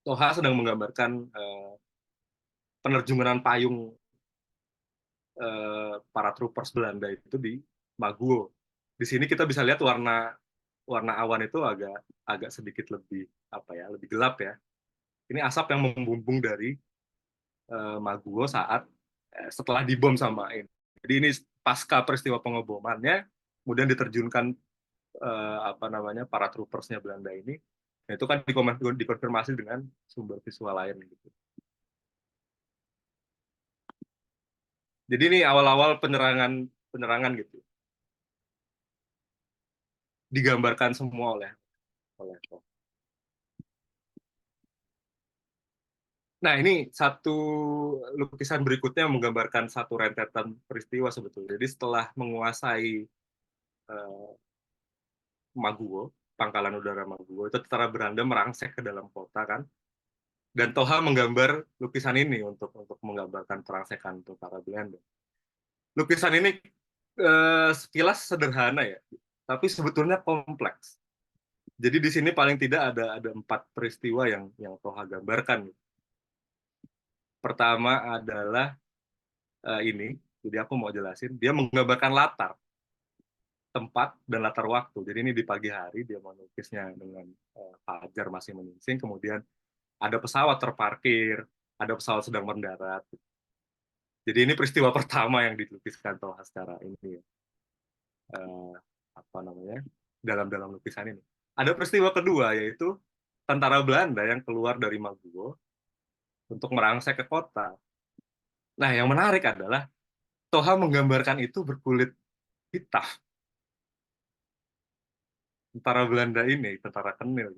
Toha sedang menggambarkan penerjunan payung para troopers Belanda itu di Maguwo. Di sini kita bisa lihat warna awan itu agak sedikit lebih lebih gelap ya. Ini asap yang membumbung dari Maguwo saat setelah dibom sama ini. Jadi ini pasca peristiwa pengebomannya, kemudian diterjunkan para troopersnya Belanda ini. Nah, itu kan dikonfirmasi dengan sumber visual lain gitu. Jadi ini awal-awal penyerangan gitu. Digambarkan semua oleh Toh. Nah, ini satu lukisan berikutnya menggambarkan satu rentetan peristiwa sebetulnya. Jadi setelah menguasai Maguwo, pangkalan udara Maguwo, itu tentara Belanda merangsek ke dalam kota kan. Dan Toha menggambar lukisan ini untuk menggambarkan perangsekan tentara Belanda. Lukisan ini sekilas sederhana ya, tapi sebetulnya kompleks. Jadi di sini paling tidak ada 4 peristiwa yang Toha gambarkan. Pertama adalah ini, jadi aku mau jelasin, dia menggambarkan latar, tempat, dan latar waktu. Jadi ini di pagi hari, dia melukisnya dengan fajar masih menyingsing, kemudian ada pesawat terparkir, ada pesawat sedang mendarat. Jadi ini peristiwa pertama yang dilukiskan Toha secara ini, dalam lukisan ini. Ada peristiwa kedua, yaitu tentara Belanda yang keluar dari Maguwo untuk merangsek ke kota. Nah, yang menarik adalah Toha menggambarkan itu berkulit hitam. Tentara Belanda ini, tentara Kenil.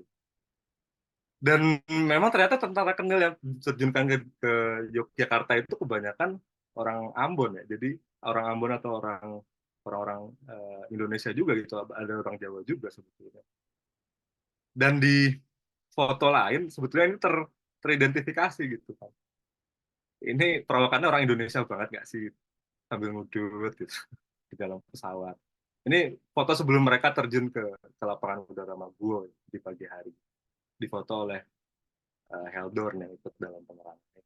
Dan memang ternyata tentara Kenil yang diterjunkan ke Yogyakarta itu kebanyakan orang Ambon ya. Jadi orang Ambon atau orang-orang Indonesia juga gitu, ada orang Jawa juga sebetulnya. Dan di foto lain sebetulnya ini teridentifikasi gitu kan. Ini perawakannya orang Indonesia banget nggak sih, sambil ngudut gitu di dalam pesawat. Ini foto sebelum mereka terjun ke lapangan udara Maguwo di pagi hari. Difoto oleh Heldorn yang ikut dalam penerangan.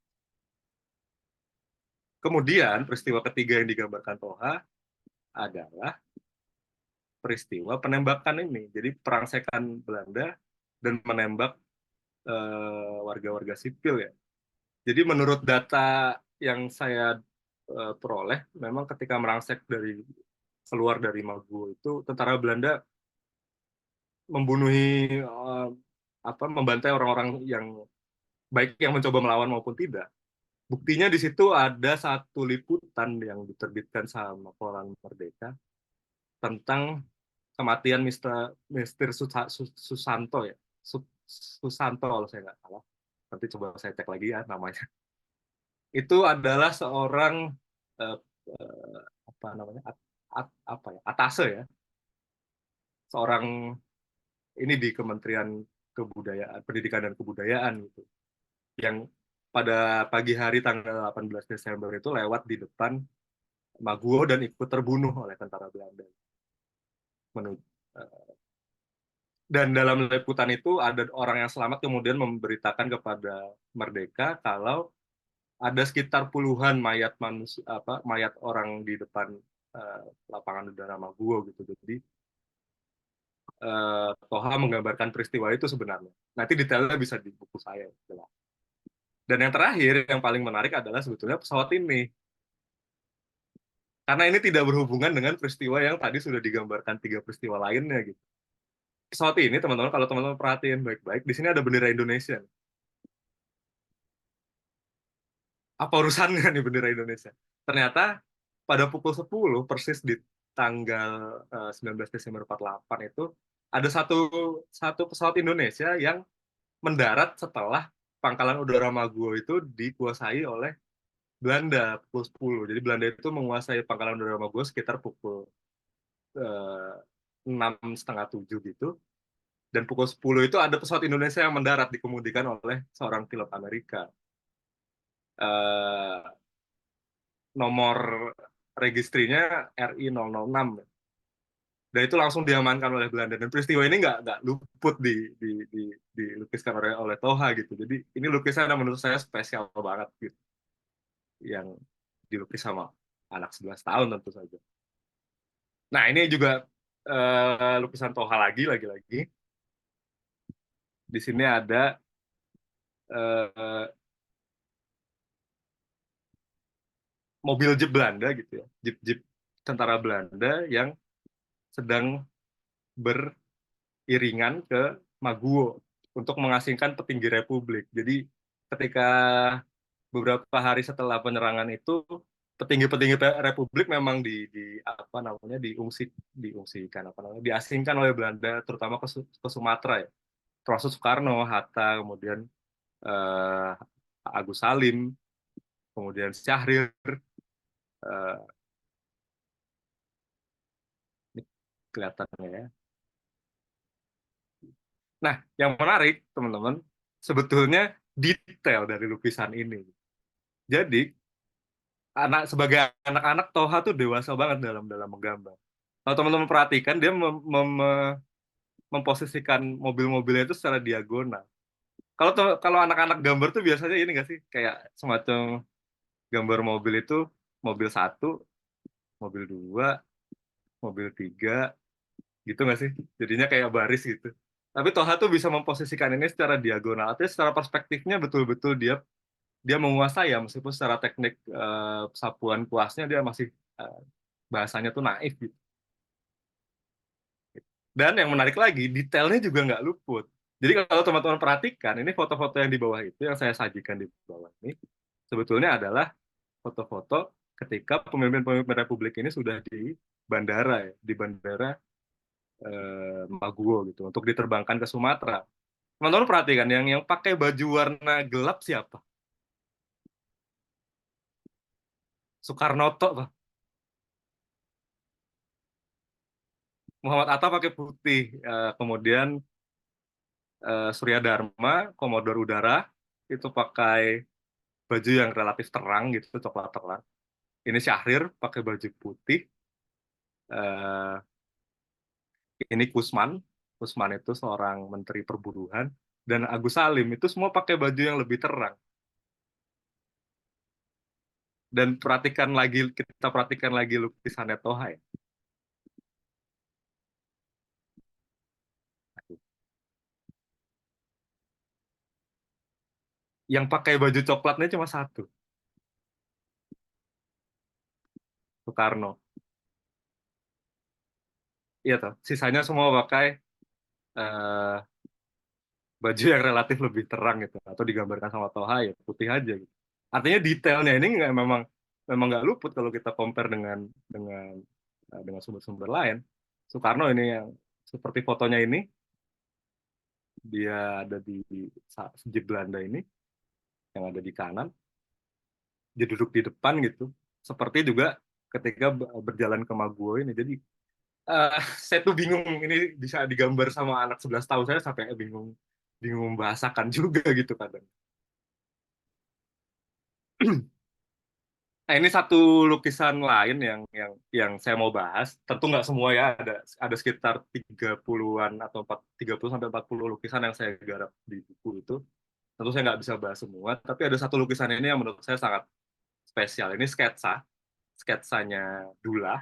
Kemudian peristiwa ketiga yang digambarkan Toha adalah peristiwa penembakan ini. Jadi perangsekan Belanda dan menembak warga-warga sipil ya. Jadi menurut data yang saya peroleh, memang ketika merangsek dari keluar dari Maguwo itu tentara Belanda membunuhi membantai orang-orang yang baik yang mencoba melawan maupun tidak. Buktinya di situ ada satu liputan yang diterbitkan sama Koran Merdeka tentang kematian Mr. Susanto ya. Susanto kalau saya nggak salah. Nanti coba saya cek lagi ya namanya. Itu adalah seorang eh, eh, apa namanya? Apa ya? Atase ya. Seorang ini di Kementerian Kebudayaan, Pendidikan dan Kebudayaan gitu. Yang pada pagi hari tanggal 18 Desember itu lewat di depan Maguwo dan ikut terbunuh oleh tentara Belanda. Dan dalam liputan itu ada orang yang selamat kemudian memberitakan kepada Merdeka kalau ada sekitar puluhan mayat manusia, mayat orang di depan lapangan udara Maguwo gitu. Jadi Toha menggambarkan peristiwa itu sebenarnya. Nanti detailnya bisa di buku saya. Jelas. Dan yang terakhir, yang paling menarik adalah sebetulnya pesawat ini. Karena ini tidak berhubungan dengan peristiwa yang tadi sudah digambarkan 3 peristiwa lainnya gitu. Pesawat ini, teman-teman, kalau teman-teman perhatiin baik-baik, di sini ada bendera Indonesia. Apa urusannya nih bendera Indonesia? Ternyata pada pukul 10, persis di tanggal 19 Desember 48 itu, ada satu pesawat Indonesia yang mendarat setelah pangkalan udara Maguwo itu dikuasai oleh Belanda pukul 10. Jadi Belanda itu menguasai pangkalan udara Maguwo sekitar pukul 6:30 gitu. Dan pukul 10 itu ada pesawat Indonesia yang mendarat dikemudikan oleh seorang pilot Amerika. Nomor registrinya RI006. Dan itu langsung diamankan oleh Belanda. Dan peristiwa ini nggak luput dilukiskan oleh Toha gitu. Jadi ini lukisan yang menurut saya spesial banget gitu. Yang dilukis sama anak 11 tahun tentu saja. Nah ini juga lukisan Toha lagi-lagi. Di sini ada mobil jeep Belanda gitu ya, jeep tentara Belanda yang sedang beriringan ke Maguwo untuk mengasingkan petinggi Republik. Jadi ketika beberapa hari setelah penyerangan itu petinggi-petinggi Republik memang diungsikan diasingkan oleh Belanda terutama ke Sumatera ya. Termasuk Soekarno, Hatta, kemudian Agus Salim, kemudian Syahrir, ini kelihatannya ya. Nah, yang menarik teman-teman, sebetulnya detail dari lukisan ini. Jadi sebagai anak-anak Toha tuh dewasa banget dalam menggambar. Kalau teman-teman perhatikan dia memposisikan mobil-mobilnya itu secara diagonal. Kalau anak-anak gambar tuh biasanya ini nggak sih kayak semacam gambar mobil itu mobil 1, mobil 2, mobil 3, gitu nggak sih? Jadinya kayak baris gitu. Tapi Toha tuh bisa memposisikan ini secara diagonal. Artinya secara perspektifnya betul-betul dia menguasai ya, meskipun secara teknik sapuan kuasnya dia masih bahasanya tuh naif gitu. Dan yang menarik lagi, detailnya juga nggak luput. Jadi kalau teman-teman perhatikan, ini foto-foto yang di bawah itu, yang saya sajikan di bawah ini, sebetulnya adalah foto-foto ketika pemimpin-pemimpin Republik ini sudah di bandara, ya, di bandara Maguwo gitu, untuk diterbangkan ke Sumatera. Teman-teman perhatikan, yang pakai baju warna gelap siapa? Soekarnoto, Pak. Muhammad Atta pakai putih, kemudian Surya Dharma, Komodor Udara, itu pakai baju yang relatif terang gitu, coklat terang. Ini Syahrir pakai baju putih. Ini Kusman itu seorang menteri perburuan. Dan Agus Salim itu semua pakai baju yang lebih terang. Dan kita perhatikan lagi lukisannya Toha ya. Yang pakai baju coklatnya cuma satu, Soekarno. iya toh, sisanya semua pakai eh, baju yang relatif lebih terang gitu, atau digambarkan sama Toha ya putih aja gitu. Artinya detailnya ini nggak memang memang nggak luput kalau kita compare dengan dengan sumber-sumber lain. Soekarno ini yang seperti fotonya ini, dia ada di jeep Belanda ini yang ada di kanan, dia duduk di depan gitu. Seperti juga ketika berjalan ke Maguwo ini. Jadi saya tuh bingung ini bisa digambar sama anak 11 tahun saya sampai bingung bingung membahasakan juga gitu kadang. Nah, ini satu lukisan lain yang saya mau bahas. Tentu nggak semua ya, ada sekitar 30-an atau 30 sampai 40 lukisan yang saya garap di buku itu. Tentu saya nggak bisa bahas semua, tapi ada satu lukisan ini yang menurut saya sangat spesial. Ini sketsanya Dullah,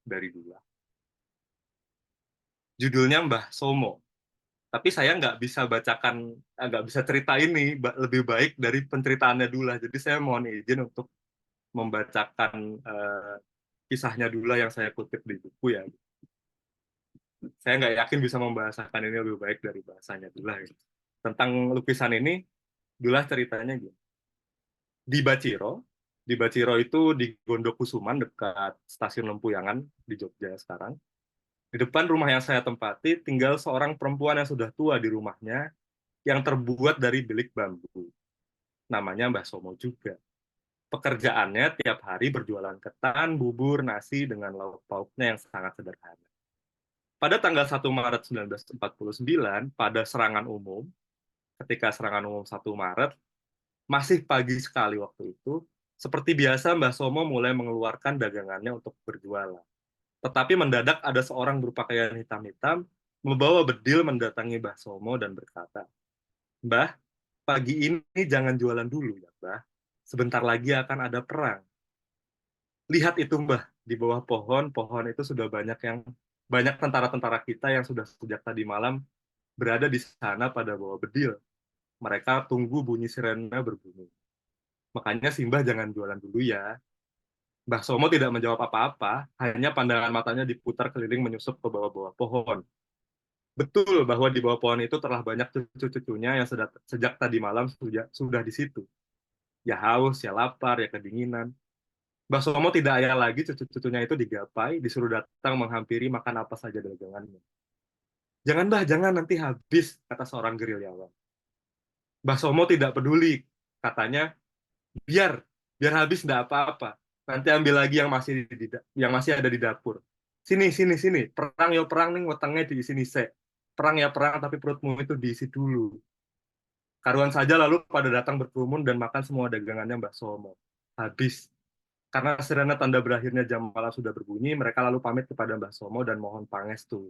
dari Dullah. Judulnya Mbah Somo. Tapi saya nggak bisa cerita ini lebih baik dari penceritaannya Dullah. Jadi saya mohon izin untuk membacakan kisahnya Dullah yang saya kutip di buku ya. Saya nggak yakin bisa membahasakan ini lebih baik dari bahasanya Dullah. Gitu. Tentang lukisan ini, Dullah ceritanya gitu. Di Baciro itu di Gondokusuman dekat stasiun Lempuyangan di Jogja sekarang. Di depan rumah yang saya tempati tinggal seorang perempuan yang sudah tua di rumahnya yang terbuat dari bilik bambu. Namanya Mbah Somo juga. Pekerjaannya tiap hari berjualan ketan, bubur, nasi dengan lauk pauknya yang sangat sederhana. Pada tanggal 1 Maret 1949, pada serangan umum, ketika serangan umum 1 Maret, masih pagi sekali waktu itu, seperti biasa Mbah Somo mulai mengeluarkan dagangannya untuk berjualan. Tetapi mendadak ada seorang berpakaian hitam-hitam membawa bedil mendatangi Mbah Somo dan berkata, "Mbah, pagi ini jangan jualan dulu ya, Mbah. Sebentar lagi akan ada perang. Lihat itu, Mbah, di bawah pohon itu sudah banyak tentara-tentara kita yang sudah sejak tadi malam berada di sana pada bawa bedil. Mereka tunggu bunyi sirene berbunyi. Makanya Simbah jangan jualan dulu ya." Mbah Somo tidak menjawab apa-apa, hanya pandangan matanya diputar keliling menyusup ke bawah-bawah pohon. Betul bahwa di bawah pohon itu telah banyak cucu-cucunya yang sejak tadi malam sudah di situ. Ya haus, ya lapar, ya kedinginan. Mbah Somo tidak ayal lagi cucu-cucunya itu digapai, disuruh datang menghampiri makan apa saja dagangannya. "Jangan, Mbah, jangan, nanti habis," kata seorang gerilyawan. Mbah Somo tidak peduli, katanya, biar biar habis tidak apa-apa. Nanti ambil lagi yang masih ada di dapur. Sini, sini, sini. Perang ya perang nih, wetengnya di sini se. Perang ya perang, tapi perutmu itu diisi dulu. Karuan saja lalu pada datang berkerumun dan makan semua dagangannya Mbah Somo. Habis. Karena sirene tanda berakhirnya jam malam sudah berbunyi, mereka lalu pamit kepada Mbah Somo dan mohon pangestu.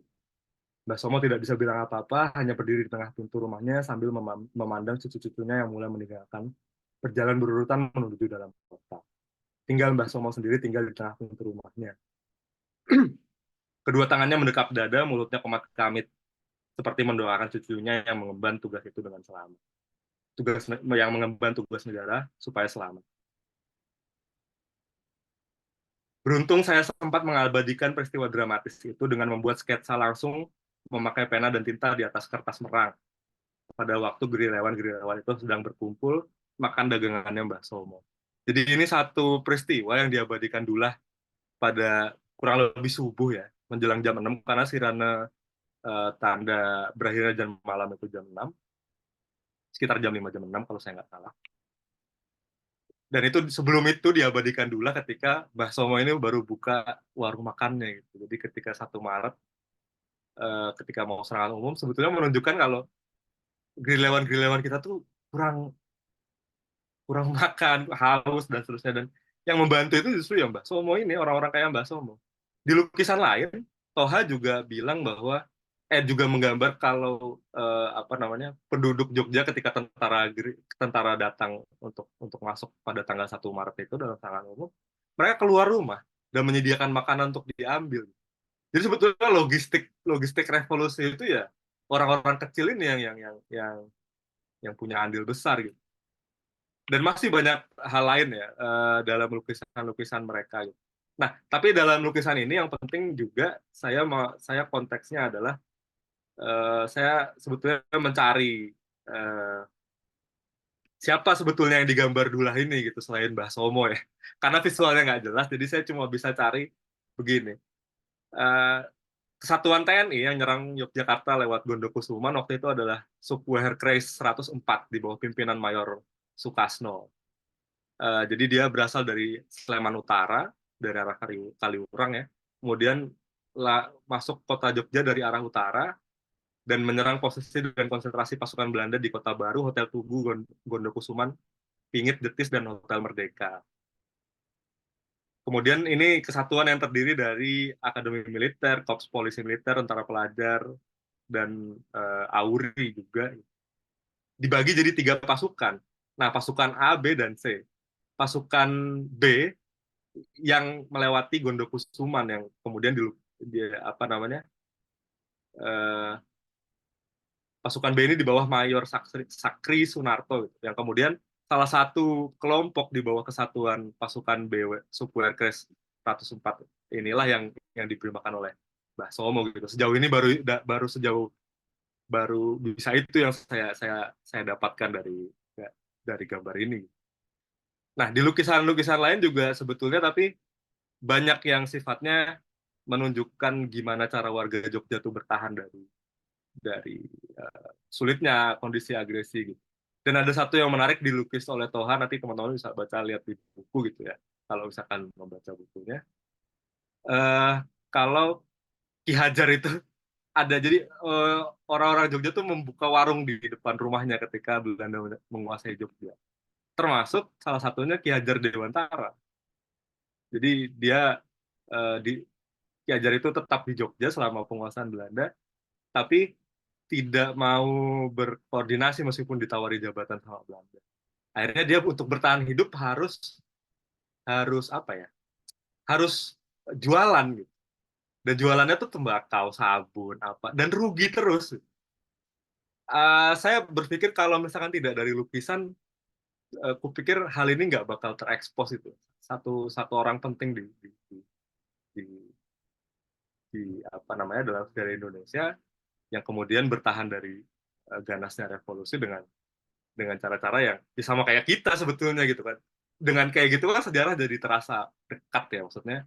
Mbah Somo tidak bisa bilang apa-apa, hanya berdiri di tengah pintu rumahnya sambil memandang cucu-cucunya yang mulai meninggalkan berjalan berurutan menuju dalam kota. Tinggal Mbah Somo sendiri tinggal di tengah pintu rumahnya. Kedua tangannya mendekap dada, mulutnya komat kamit, seperti mendoakan cucunya yang mengemban tugas itu dengan selamat. Yang mengemban tugas negara supaya selamat. Beruntung saya sempat mengabadikan peristiwa dramatis itu dengan membuat sketsa langsung memakai pena dan tinta di atas kertas merang. Pada waktu gerilyawan-gerilyawan itu sedang berkumpul makan dagangannya Mbah Somo. Jadi ini satu peristiwa yang diabadikan Dullah pada kurang lebih subuh ya, menjelang jam 6 karena sirene tanda berakhirnya jam malam itu jam 6, sekitar jam 5 jam 6 kalau saya nggak salah. Dan itu sebelum itu diabadikan Dullah ketika Mbah Somo ini baru buka warung makannya gitu. Jadi ketika 1 Maret ketika mau serangan umum sebetulnya menunjukkan kalau gerilyawan kita tuh kurang kurang makan, haus dan seterusnya, dan yang membantu itu justru ya Mbah Somo ini, orang-orang kayak Mbah Somo. Di lukisan lain Toha juga bilang bahwa juga menggambar kalau apa namanya penduduk Jogja ketika tentara datang untuk masuk pada tanggal 1 Maret itu dalam serangan umum, mereka keluar rumah dan menyediakan makanan untuk diambil. Jadi sebetulnya logistik revolusi itu ya orang-orang kecil ini yang punya andil besar gitu. Dan masih banyak hal lain ya dalam lukisan-lukisan mereka gitu. Nah, tapi dalam lukisan ini yang penting juga saya konteksnya adalah saya sebetulnya mencari eh, siapa sebetulnya yang digambar Dullah ini gitu selain Mbah Somo ya. Karena visualnya nggak jelas, jadi saya cuma bisa cari begini. Eh, Kesatuan TNI yang nyerang Yogyakarta lewat Gondokusuman waktu itu adalah suku Herkreis 104 di bawah pimpinan Mayor Sukasno. Jadi dia berasal dari Sleman Utara, dari arah Kaliurang ya. Kemudian masuk kota Jogja dari arah utara dan menyerang posisi dan konsentrasi pasukan Belanda di Kota Baru, Hotel Tugu, Gondokusuman, Pingit, Detis, dan Hotel Merdeka. Kemudian ini kesatuan yang terdiri dari Akademi Militer, Korps Polisi Militer, Tentara Pelajar, dan AURI juga. Dibagi jadi 3 pasukan. Nah, pasukan A, B, dan C. Pasukan B yang melewati Gondokusuman yang kemudian apa namanya pasukan B ini di bawah Mayor Sakri Sunarto gitu, yang kemudian salah satu kelompok di bawah kesatuan pasukan B suku Herkreis 104 inilah yang diprimakan oleh Mbah Somo gitu. Sejauh ini baru bisa itu yang saya dapatkan dari gambar ini. Nah, di lukisan-lukisan lain juga sebetulnya tapi banyak yang sifatnya menunjukkan gimana cara warga Jogja itu bertahan dari sulitnya kondisi agresi gitu. Dan ada satu yang menarik dilukis oleh Toha, nanti teman-teman bisa baca lihat di buku gitu ya, kalau misalkan membaca bukunya. Kalau Ki Hajar itu ada, jadi orang-orang Jogja tuh membuka warung di depan rumahnya ketika Belanda menguasai Jogja. Termasuk salah satunya Ki Hajar Dewantara. Jadi dia Ki Hajar itu tetap di Jogja selama penguasaan Belanda, tapi tidak mau berkoordinasi meskipun ditawari jabatan sama Belanda. Akhirnya dia untuk bertahan hidup harus apa ya? Harus jualan gitu. Dan jualannya tuh tembakau, sabun, apa, dan rugi terus. Saya berpikir kalau misalkan tidak dari lukisan, kupikir hal ini nggak bakal terekspos itu. Satu orang penting di, di apa namanya dalam sejarah Indonesia yang kemudian bertahan dari ganasnya revolusi dengan cara-cara yang sama kayak kita sebetulnya gitu kan. Dengan kayak gitu kan sejarah jadi terasa dekat ya, maksudnya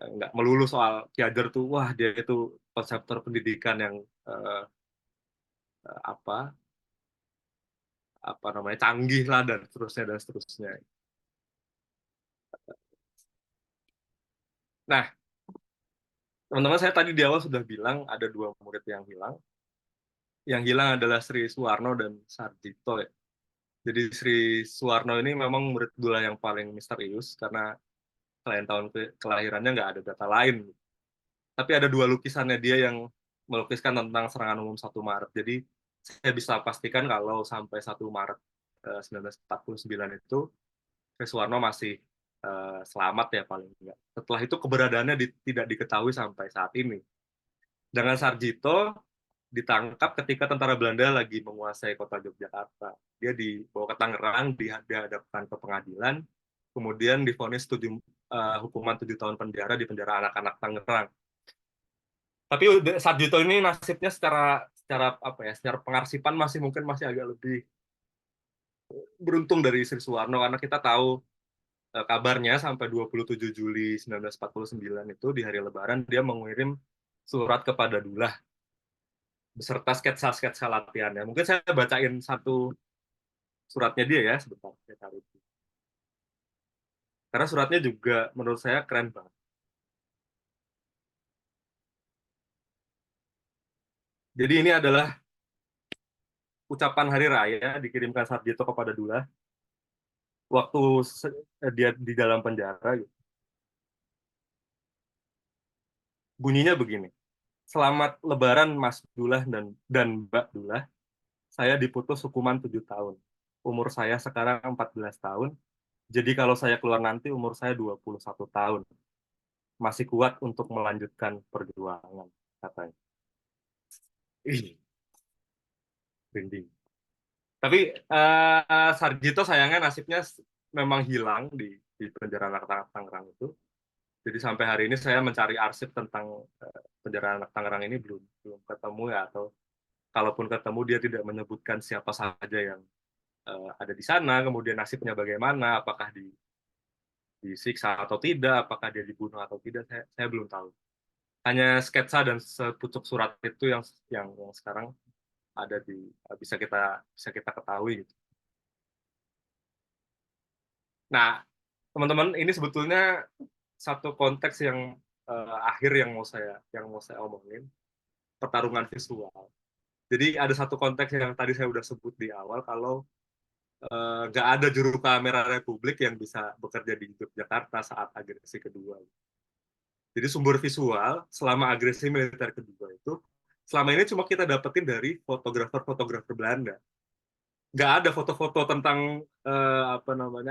nggak melulu soal Ki Hajar tuh wah dia itu konseptor pendidikan yang uh, apa apa namanya canggih lah dan seterusnya dan seterusnya. Nah, teman-teman, saya tadi di awal sudah bilang ada 2 murid yang hilang. Yang hilang adalah Sri Suwarno dan Sarjito ya. Jadi Sri Suwarno ini memang murid Dullah yang paling misterius karena selain tahun kelahirannya nggak ada data lain. Tapi ada 2 lukisannya dia yang melukiskan tentang serangan umum 1 Maret. Jadi saya bisa pastikan kalau sampai 1 Maret 1949 itu Sri Suwarno masih selamat ya paling enggak. Setelah itu keberadaannya tidak diketahui sampai saat ini. Dengan Sarjito ditangkap ketika tentara Belanda lagi menguasai kota Yogyakarta. Dia dibawa ke Tangerang, dihadapkan ke pengadilan, kemudian divonis hukuman 7 tahun penjara di penjara anak-anak Tangerang. Tapi Sarjito ini nasibnya secara apa ya, secara pengarsipan mungkin masih agak lebih beruntung dari Sri Suwarno karena kita tahu kabarnya sampai 27 Juli 1949 itu di hari Lebaran dia mengirim surat kepada Dullah beserta sketsa-sketsa latihannya. Mungkin saya bacain satu suratnya dia ya sebentar. Saya cari. Karena suratnya juga menurut saya keren banget. Jadi ini adalah ucapan hari raya dikirimkan Sarjito kepada Dullah waktu dia di dalam penjara. Gitu. Bunyinya begini. Selamat Lebaran Mas Dullah dan Mbak Dullah. Saya diputus hukuman 7 tahun. Umur saya sekarang 14 tahun. Jadi kalau saya keluar nanti umur saya 21 tahun. Masih kuat untuk melanjutkan perjuangan, katanya. Ih, rinding. Tapi Sarjito sayangnya nasibnya memang hilang di penjara Tangerang itu. Jadi sampai hari ini saya mencari arsip tentang penjara anak Tangerang ini belum belum ketemu ya, atau kalaupun ketemu dia tidak menyebutkan siapa saja yang ada di sana, kemudian nasibnya bagaimana, apakah disiksa atau tidak, apakah dia dibunuh atau tidak, saya belum tahu. Hanya sketsa dan sepucuk surat itu yang sekarang ada bisa kita ketahui gitu. Nah, teman-teman, ini sebetulnya satu konteks yang akhir yang mau saya omongin, pertarungan visual. Jadi ada satu konteks yang tadi saya udah sebut di awal, kalau nggak ada juru kamera Republik yang bisa bekerja di Yogyakarta saat agresi kedua. Jadi sumber visual selama agresi militer kedua itu selama ini cuma kita dapetin dari fotografer-fotografer Belanda. Nggak ada foto-foto tentang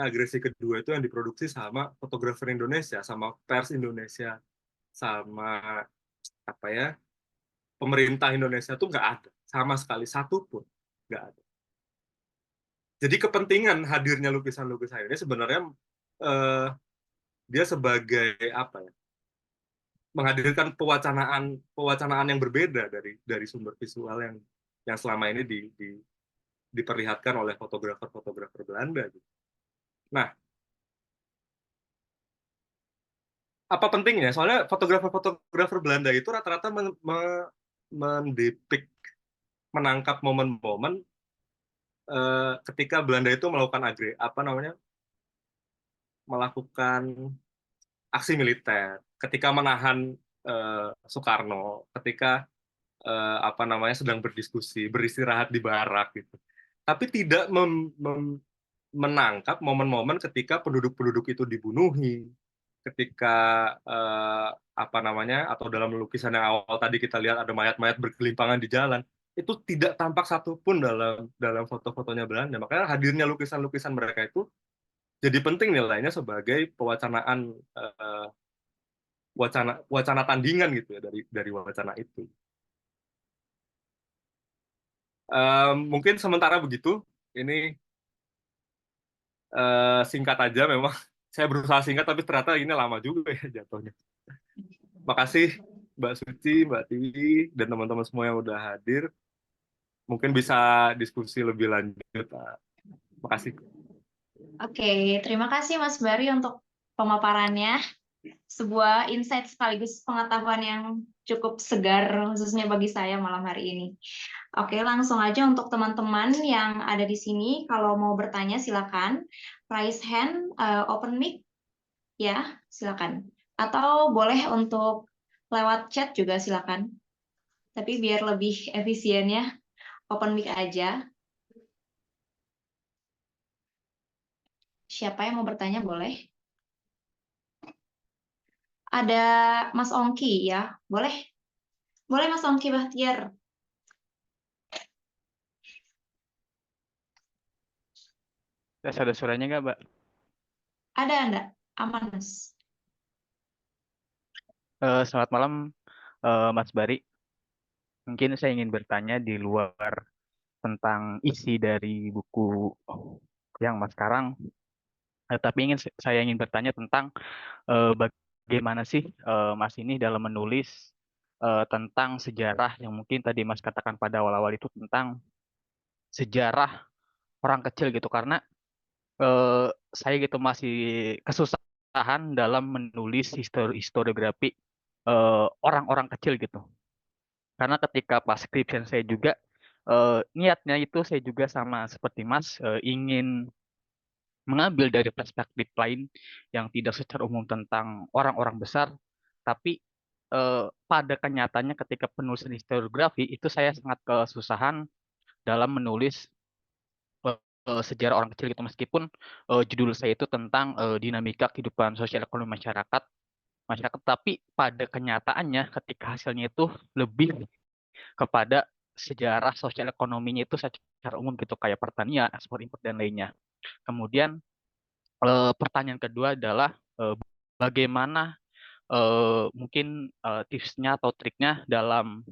agresi kedua itu yang diproduksi sama fotografer Indonesia, sama pers Indonesia, sama pemerintah Indonesia tuh nggak ada sama sekali, satu pun nggak ada. Jadi kepentingan hadirnya lukisan-lukisan ini sebenarnya dia sebagai menghadirkan pewacanaan yang berbeda dari sumber visual yang selama ini diperlihatkan oleh fotografer-fotografer Belanda. Nah, apa pentingnya? Soalnya fotografer-fotografer Belanda itu rata-rata mendepik, menangkap momen-momen ketika Belanda itu melakukan aksi militer, ketika menahan Soekarno, ketika sedang berdiskusi, beristirahat di barak gitu. Tapi tidak menangkap momen-momen ketika penduduk-penduduk itu dibunuhi, ketika atau dalam lukisan yang awal tadi kita lihat ada mayat-mayat bergelimpangan di jalan, itu tidak tampak satupun dalam foto-fotonya Belanda. Makanya hadirnya lukisan-lukisan mereka itu jadi penting nilainya sebagai pewacanaan wacana tandingan gitu ya dari wacana itu. Mungkin sementara begitu. Ini singkat aja memang. Saya berusaha singkat tapi ternyata ini lama juga ya jatuhnya. Makasih Mbak Suci, Mbak Tiwi, dan teman-teman semua yang udah hadir. Mungkin bisa diskusi lebih lanjut. Makasih. Oke, terima kasih Mas Bari untuk pemaparannya. Sebuah insight sekaligus pengetahuan yang cukup segar, khususnya bagi saya malam hari ini. Oke, langsung aja untuk teman-teman yang ada di sini, kalau mau bertanya silakan raise hand, open mic, ya silakan. Atau boleh untuk lewat chat juga silakan. Tapi biar lebih efisien ya, open mic aja. Siapa yang mau bertanya boleh. Ada Mas Ongki ya, boleh? Boleh Mas Ongki Bahtiar. Ada suaranya nggak, Mbak? Ada Anda? Aman, Mas. Selamat malam, Mas Bari. Mungkin saya ingin bertanya di luar tentang isi dari buku yang Mas Karang, tapi saya ingin bertanya tentang bagaimana sih Mas ini dalam menulis tentang sejarah yang mungkin tadi Mas katakan pada awal-awal itu tentang sejarah orang kecil gitu, karena saya gitu masih kesusahan dalam menulis historiografi orang-orang kecil gitu. Karena ketika pas skripsian saya juga niatnya itu saya juga sama seperti Mas ingin mengambil dari perspektif lain yang tidak secara umum tentang orang-orang besar, tapi pada kenyataannya ketika penulisan historiografi itu saya sangat kesusahan dalam menulis sejarah orang kecil gitu, meskipun judul saya itu tentang dinamika kehidupan sosial ekonomi masyarakat, tapi pada kenyataannya ketika hasilnya itu lebih kepada sejarah sosial ekonominya itu secara umum gitu, kayak pertanian, ekspor impor dan lainnya. Kemudian pertanyaan kedua adalah bagaimana mungkin tipsnya atau triknya dalam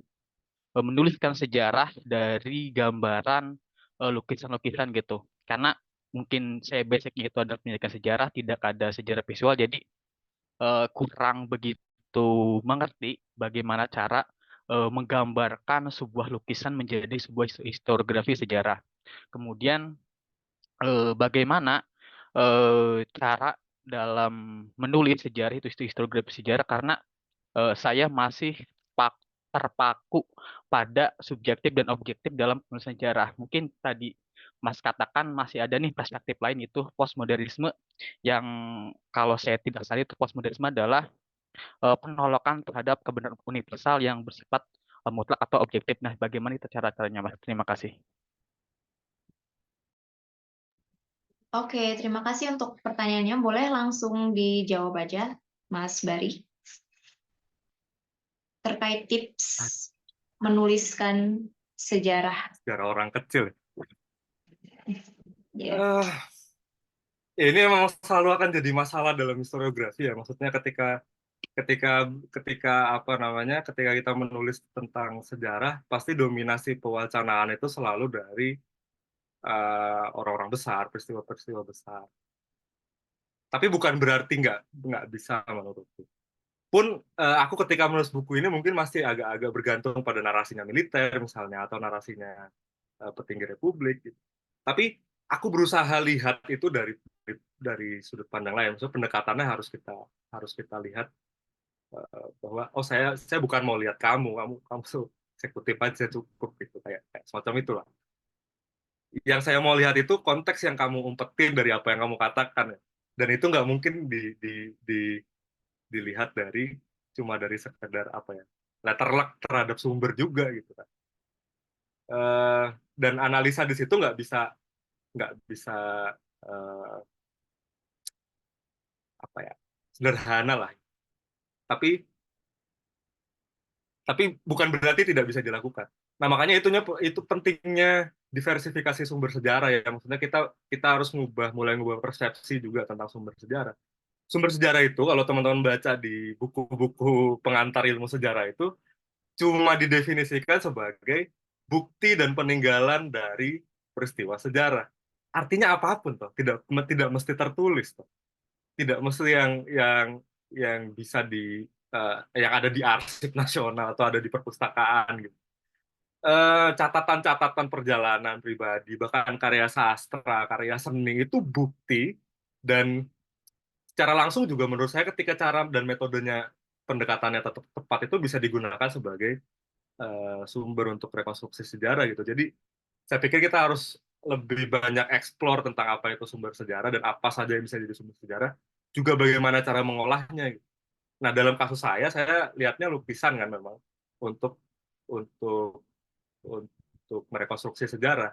menuliskan sejarah dari gambaran lukisan-lukisan gitu. Karena mungkin saya basicnya itu adalah pendidikan sejarah, tidak ada sejarah visual, jadi kurang begitu mengerti bagaimana cara menggambarkan sebuah lukisan menjadi sebuah historiografi sejarah. Kemudian bagaimana cara dalam menulis sejarah itu historiografi sejarah, karena saya masih terpaku pada subjektif dan objektif dalam penulisan sejarah. Mungkin tadi Mas katakan masih ada nih perspektif lain, itu postmodernisme, yang kalau saya tidak salah itu postmodernisme adalah penolakan terhadap kebenaran universal yang bersifat mutlak atau objektif. Nah, bagaimana itu cara-caranya, Mas? Terima kasih. Oke, terima kasih untuk pertanyaannya. Boleh langsung dijawab aja, Mas Bari. Terkait tips menuliskan sejarah. Sejarah orang kecil. Ya. Ini memang selalu akan jadi masalah dalam historiografi ya. Maksudnya ketika ketika kita menulis tentang sejarah, pasti dominasi pewacanaan itu selalu dari orang-orang besar, peristiwa-peristiwa besar. Tapi bukan berarti nggak bisa menurutku. Pun aku ketika menulis buku ini mungkin masih agak-agak bergantung pada narasinya militer misalnya, atau narasinya petinggi republik gitu. Tapi aku berusaha lihat itu dari sudut pandang lain. Maksudnya pendekatannya harus kita lihat bahwa saya bukan mau lihat kamu eksekutif aja cukup gitu, kayak semacam itulah. Yang saya mau lihat itu konteks yang kamu umpetin dari apa yang kamu katakan ya. Dan itu nggak mungkin dilihat cuma dari sekedar apa ya, letterluck terhadap sumber juga gitu kan. Dan analisa di situ nggak bisa apa ya, sederhana lah. Tapi bukan berarti tidak bisa dilakukan. Nah, makanya itu pentingnya diversifikasi sumber sejarah ya. Maksudnya kita harus mulai ngubah persepsi juga tentang sumber sejarah. Sumber sejarah itu kalau teman-teman baca di buku-buku pengantar ilmu sejarah itu cuma didefinisikan sebagai bukti dan peninggalan dari peristiwa sejarah. Artinya apapun toh, tidak mesti tertulis toh. Tidak mesti yang bisa yang ada di arsip nasional atau ada di perpustakaan gitu. Catatan-catatan perjalanan pribadi, bahkan karya sastra, karya seni itu bukti, dan secara langsung juga menurut saya ketika cara dan metodenya pendekatannya tepat itu bisa digunakan sebagai sumber untuk rekonstruksi sejarah gitu. Jadi saya pikir kita harus lebih banyak eksplor tentang apa itu sumber sejarah dan apa saja yang bisa jadi sumber sejarah, juga bagaimana cara mengolahnya gitu. Nah, dalam kasus saya lihatnya lukisan kan memang untuk untuk untuk merekonstruksi sejarah.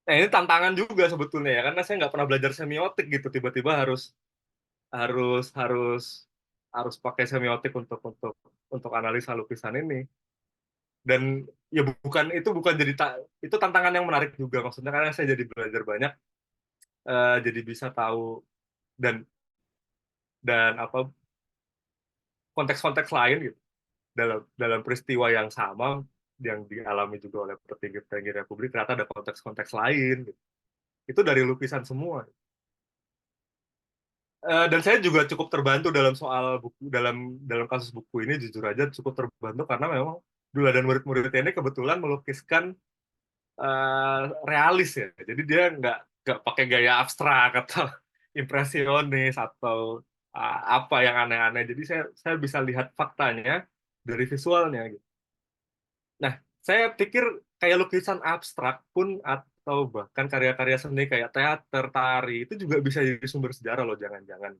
Ini tantangan juga sebetulnya ya, karena saya nggak pernah belajar semiotik gitu, tiba-tiba harus harus harus harus pakai semiotik untuk analisa lukisan ini. Dan ya bukan jadi itu tantangan yang menarik juga, maksudnya karena saya jadi belajar banyak, jadi bisa tahu dan apa konteks-konteks lain gitu dalam peristiwa yang sama yang dialami juga oleh petinggi-petinggi republik, ternyata ada konteks-konteks lain gitu. Itu dari lukisan semua. Dan saya juga cukup terbantu dalam soal buku, dalam kasus buku ini jujur aja cukup terbantu karena memang Dula dan murid-muridnya ini kebetulan melukiskan realis ya, jadi dia nggak pakai gaya abstrak atau impresionis atau apa yang aneh-aneh. Jadi saya bisa lihat faktanya dari visualnya gitu. Nah, saya pikir kayak lukisan abstrak pun atau bahkan karya-karya seni kayak teater, tari itu juga bisa jadi sumber sejarah loh, jangan-jangan.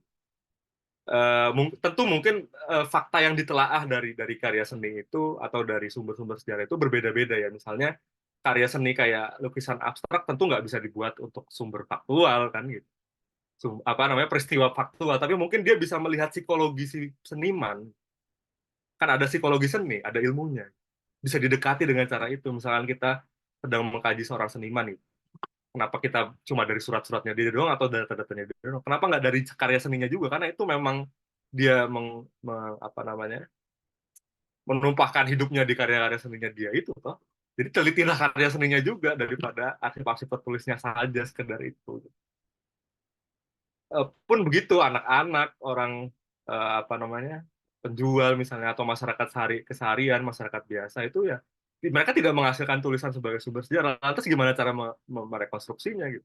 Tentu mungkin fakta yang ditelaah dari karya seni itu atau dari sumber-sumber sejarah itu berbeda-beda ya. Misalnya karya seni kayak lukisan abstrak tentu nggak bisa dibuat untuk sumber faktual kan gitu. Peristiwa faktual, tapi mungkin dia bisa melihat psikologi si seniman. Kan ada psikologi seni, ada ilmunya. Bisa didekati dengan cara itu. Misalkan kita sedang mengkaji seorang seniman gitu. Kenapa kita cuma dari surat-suratnya dia doang atau data-datanya dia doang? Kenapa nggak dari karya seninya juga? Karena itu memang dia menumpahkan hidupnya di karya-karya seninya dia itu toh. Jadi telitilah karya seninya juga daripada arsip-arsip tertulisnya saja sekedar itu. pun begitu anak-anak, orang apa namanya, penjual misalnya atau masyarakat keseharian, masyarakat biasa itu ya mereka tidak menghasilkan tulisan sebagai sumber sejarah. Lantas gimana cara merekonstruksinya gitu?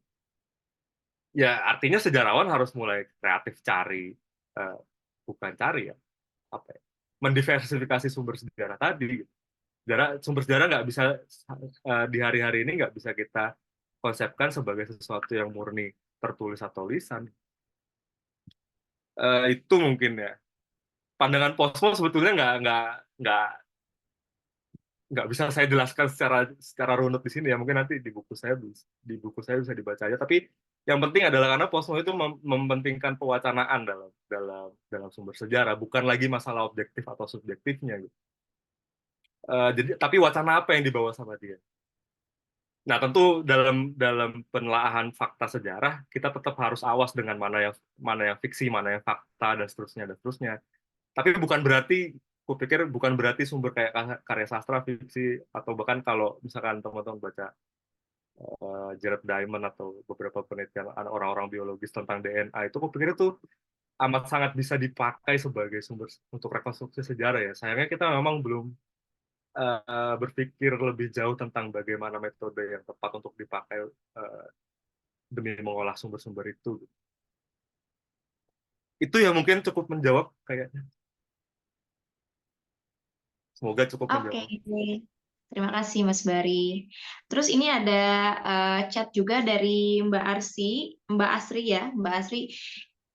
Ya artinya sejarawan harus mulai kreatif cari, eh, bukan cari ya, apa ya, mendiversifikasi sumber sejarah tadi gitu. Sumber sejarah nggak bisa di hari-hari ini nggak bisa kita konsepkan sebagai sesuatu yang murni tertulis atau lisan. Itu mungkin ya. Pandangan Posmo sebetulnya nggak nggak bisa saya jelaskan secara runut di sini ya. Mungkin nanti di buku saya bisa dibaca aja. Tapi yang penting adalah karena Posmo itu mementingkan pewacanaan dalam sumber sejarah, bukan lagi masalah objektif atau subjektifnya gitu. Jadi tapi wacana apa yang dibawa sama dia? Nah, tentu dalam penelaahan fakta sejarah kita tetap harus awas dengan mana yang fiksi, mana yang fakta dan seterusnya. Tapi kupikir bukan berarti sumber kayak karya sastra, fiksi, atau bahkan kalau misalkan teman-teman baca Jared Diamond atau beberapa penelitian orang-orang biologis tentang DNA itu, kupikir itu amat sangat bisa dipakai sebagai sumber untuk rekonstruksi sejarah ya. Sayangnya kita memang belum berpikir lebih jauh tentang bagaimana metode yang tepat untuk dipakai demi mengolah sumber-sumber itu. Itu ya mungkin cukup menjawab kayaknya. Semoga cukup Oke, menjawab. terima kasih Mas Bari. Terus ini ada chat juga dari Mbak Asri ya, Mbak Asri.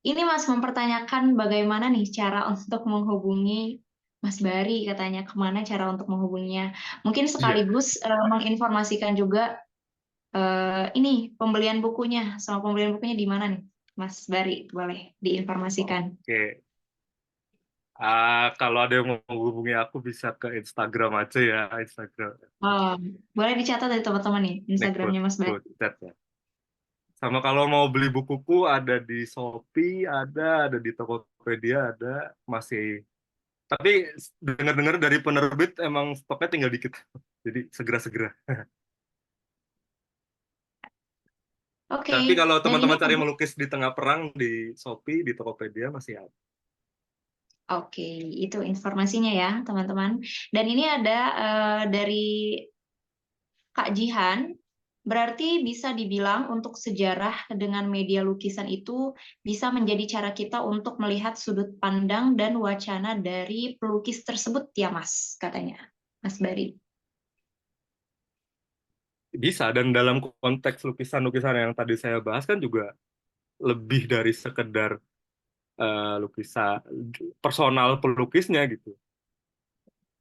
Ini Mas mempertanyakan bagaimana nih cara untuk menghubungi Mas Bari, katanya kemana cara untuk menghubunginya. Mungkin Iya. sekaligus menginformasikan juga ini pembelian bukunya, sama pembelian bukunya di mana nih, Mas Bari? Boleh diinformasikan. Oke. Kalau ada yang mau menghubungi aku bisa ke Instagram aja ya, Instagram. Oh, boleh dicatat dari teman-teman nih, Instagramnya Mas Bari. Chat ya. Sama kalau mau beli bukuku ada di Shopee, ada di Tokopedia, ada masih. Tapi dengar-dengar dari penerbit emang stoknya tinggal dikit. Jadi segera-segera. Oke, Tapi kalau dan ini teman-teman cari ada. melukis di tengah perang di Shopee, di Tokopedia masih ada. Oke, itu informasinya ya, teman-teman. Dan ini ada dari Kak Jihan, berarti bisa dibilang untuk sejarah dengan media lukisan itu bisa menjadi cara kita untuk melihat sudut pandang dan wacana dari pelukis tersebut ya, Mas, katanya. Mas Bari. Bisa, dan dalam konteks lukisan-lukisan yang tadi saya bahas kan juga lebih dari sekedar lukisan personal pelukisnya gitu.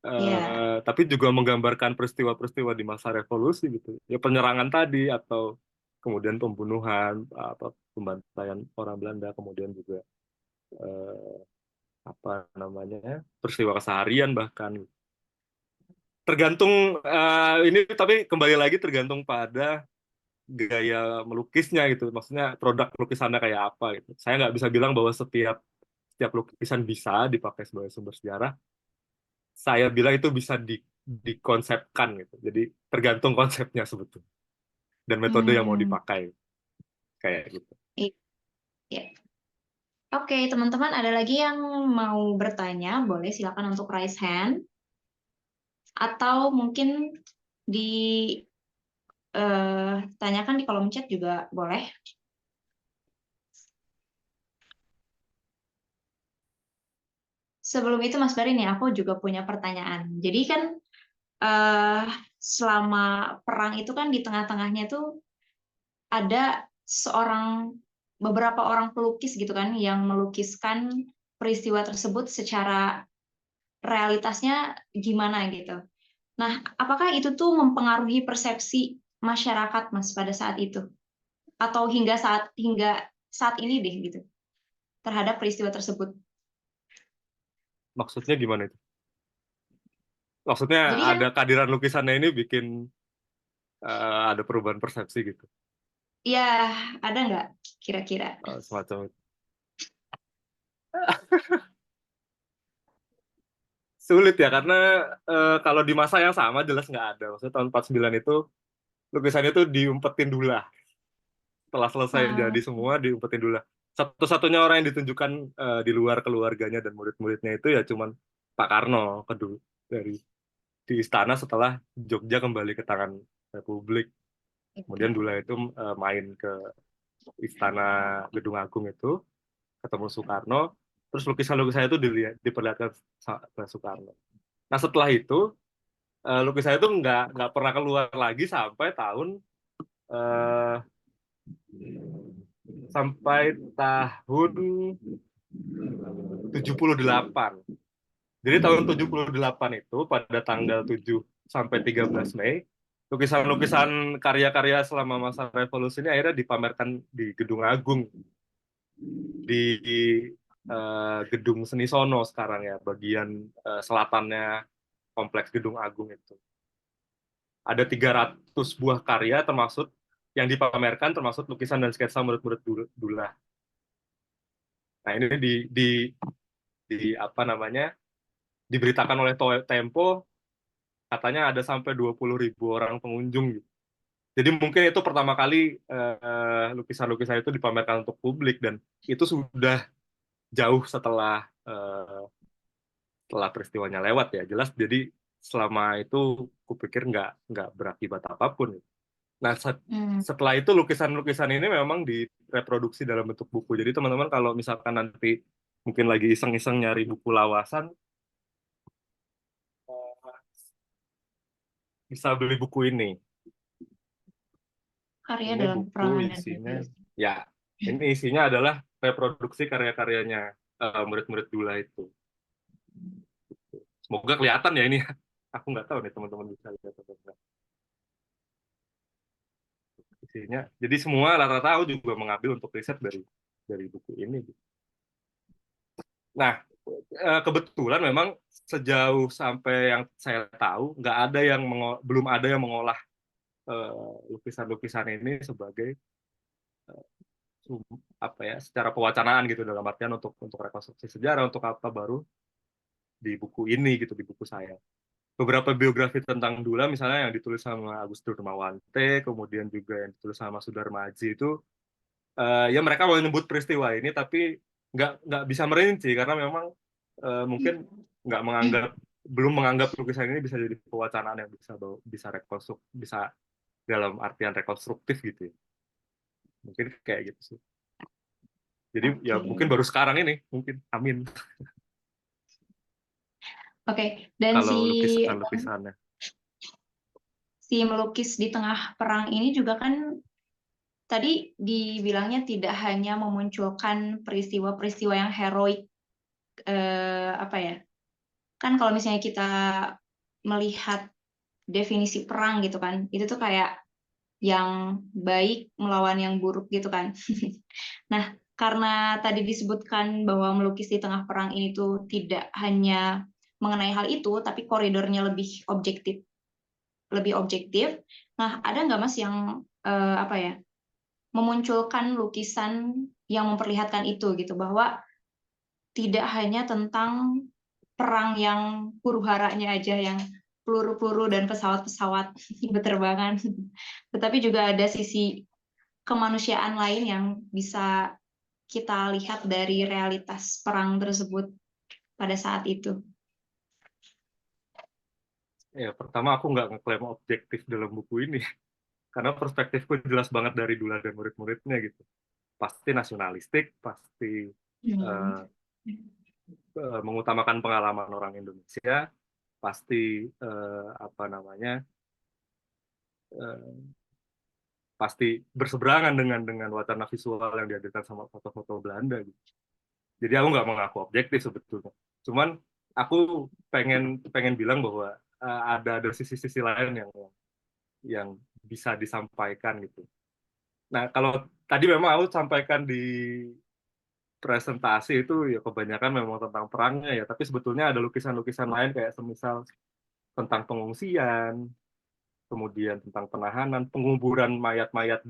Ya, Tapi juga menggambarkan peristiwa-peristiwa di masa revolusi gitu. Ya penyerangan tadi atau kemudian pembunuhan atau pembantaian orang Belanda, kemudian juga eh, apa namanya peristiwa keseharian bahkan. Tergantung ini, tapi kembali lagi tergantung pada gaya melukisnya gitu. Maksudnya produk lukisannya kayak apa gitu. Saya nggak bisa bilang bahwa setiap lukisan bisa dipakai sebagai sumber sejarah. Saya bilang itu bisa dikonsepkan gitu. Jadi tergantung konsepnya sebetulnya dan metode yang mau hmm, dipakai kayak gitu. ya. Oke, teman-teman, ada lagi yang mau bertanya, boleh silakan untuk raise hand. Atau mungkin ditanyakan di kolom chat juga boleh. Sebelum itu Mas Bari nih, aku juga punya pertanyaan. Jadi kan eh, selama perang itu kan di tengah-tengahnya tuh ada beberapa orang pelukis gitu kan yang melukiskan peristiwa tersebut secara realitasnya gimana gitu. Nah, apakah itu tuh mempengaruhi persepsi masyarakat Mas pada saat itu? Atau hingga saat ini deh gitu terhadap peristiwa tersebut. Maksudnya gimana itu? Maksudnya Jadi kan ada kehadiran lukisannya ini bikin ada perubahan persepsi gitu. ya ada nggak kira-kira? Semacam itu. Sulit ya, karena kalau di masa yang sama jelas nggak ada. Maksudnya tahun 49 itu lukisannya itu diumpetin dulu lah. Setelah selesai Hmm, jadi semua diumpetin dulu lah. satu-satunya orang yang ditunjukkan di luar keluarganya dan murid-muridnya itu ya cuman Pak Karno kedua dari di istana setelah Jogja kembali ke tangan Republik. Kemudian Dula itu main ke istana Gedung Agung itu, ketemu Soekarno, terus lukisan-lukisan itu diperlihatkan ke Soekarno. Nah setelah itu lukisan itu nggak pernah keluar lagi eh, sampai tahun 78. Jadi tahun 78 itu pada tanggal 7 sampai 13 Mei, lukisan-lukisan karya-karya selama masa revolusi ini akhirnya dipamerkan di Gedung Agung, di Gedung Seni Sono sekarang ya, bagian selatannya Kompleks Gedung Agung itu. Ada 300 buah karya termasuk yang dipamerkan termasuk lukisan dan sketsa murid-murid Dula. Nah, ini di apa namanya? Diberitakan oleh Tempo, katanya ada sampai 20.000 orang pengunjung gitu. Jadi mungkin itu pertama kali lukisan-lukisan itu dipamerkan untuk publik, dan itu sudah jauh setelah peristiwanya lewat ya. Jelas jadi selama itu kupikir nggak berakibat apapun. Nah, setelah itu lukisan-lukisan ini memang direproduksi dalam bentuk buku. Jadi teman-teman kalau misalkan nanti mungkin lagi iseng-iseng nyari buku lawasan, bisa beli buku ini. Karya Ini dalam buku peperangan dan isinya, revolusi. ya, ini isinya adalah reproduksi karya-karyanya murid-murid Dula itu. Semoga kelihatan ya ini. Aku nggak tahu nih teman-teman bisa lihat atau enggak. Isinya. Jadi semua rata-rata aku juga mengambil untuk riset dari buku ini. Nah, kebetulan memang sejauh sampai yang saya tahu belum ada yang mengolah lukisan-lukisan ini sebagai apa ya, secara pewacanaan gitu, dalam artian untuk rekonstruksi sejarah, untuk apa, baru di buku ini gitu, di buku saya. Beberapa biografi tentang Dula misalnya yang ditulis sama Agus Durmawante, kemudian juga yang ditulis sama Sudarma Aji itu ya mereka mau menyebut peristiwa ini tapi nggak bisa merinci karena memang mungkin belum menganggap lukisan ini bisa jadi pewacanaan yang bisa dalam artian rekonstruktif gitu ya. Mungkin kayak gitu sih. Jadi ya mungkin baru sekarang ini mungkin, amin, Dan kalau lukisannya. si melukis di tengah perang ini juga kan tadi dibilangnya tidak hanya memunculkan peristiwa-peristiwa yang heroik, apa ya? Kan kalau misalnya kita melihat definisi perang gitu kan, itu tuh kayak yang baik melawan yang buruk gitu kan. Nah, karena tadi disebutkan bahwa melukis di tengah perang ini tuh tidak hanya mengenai hal itu, tapi koridornya lebih objektif. Nah, ada nggak Mas yang apa ya, memunculkan lukisan yang memperlihatkan itu gitu, bahwa tidak hanya tentang perang yang huru-haranya aja, yang peluru-peluru dan pesawat-pesawat berterbangan, tetapi juga ada sisi kemanusiaan lain yang bisa kita lihat dari realitas perang tersebut pada saat itu. Ya, pertama aku nggak ngeklaim objektif dalam buku ini karena perspektifku jelas banget dari Dula dan murid-muridnya gitu. Pasti nasionalistik, pasti mengutamakan pengalaman orang Indonesia, pasti apa namanya, pasti berseberangan dengan wacana visual yang dihadirkan sama foto-foto Belanda gitu. Jadi aku nggak mengaku objektif sebetulnya. Cuman aku pengen bilang bahwa ada sisi-sisi lain yang bisa disampaikan gitu. Nah, kalau tadi memang aku sampaikan di presentasi itu ya kebanyakan memang tentang perangnya ya, tapi sebetulnya ada lukisan-lukisan lain kayak semisal tentang pengungsian, kemudian tentang penahanan, penguburan mayat-mayat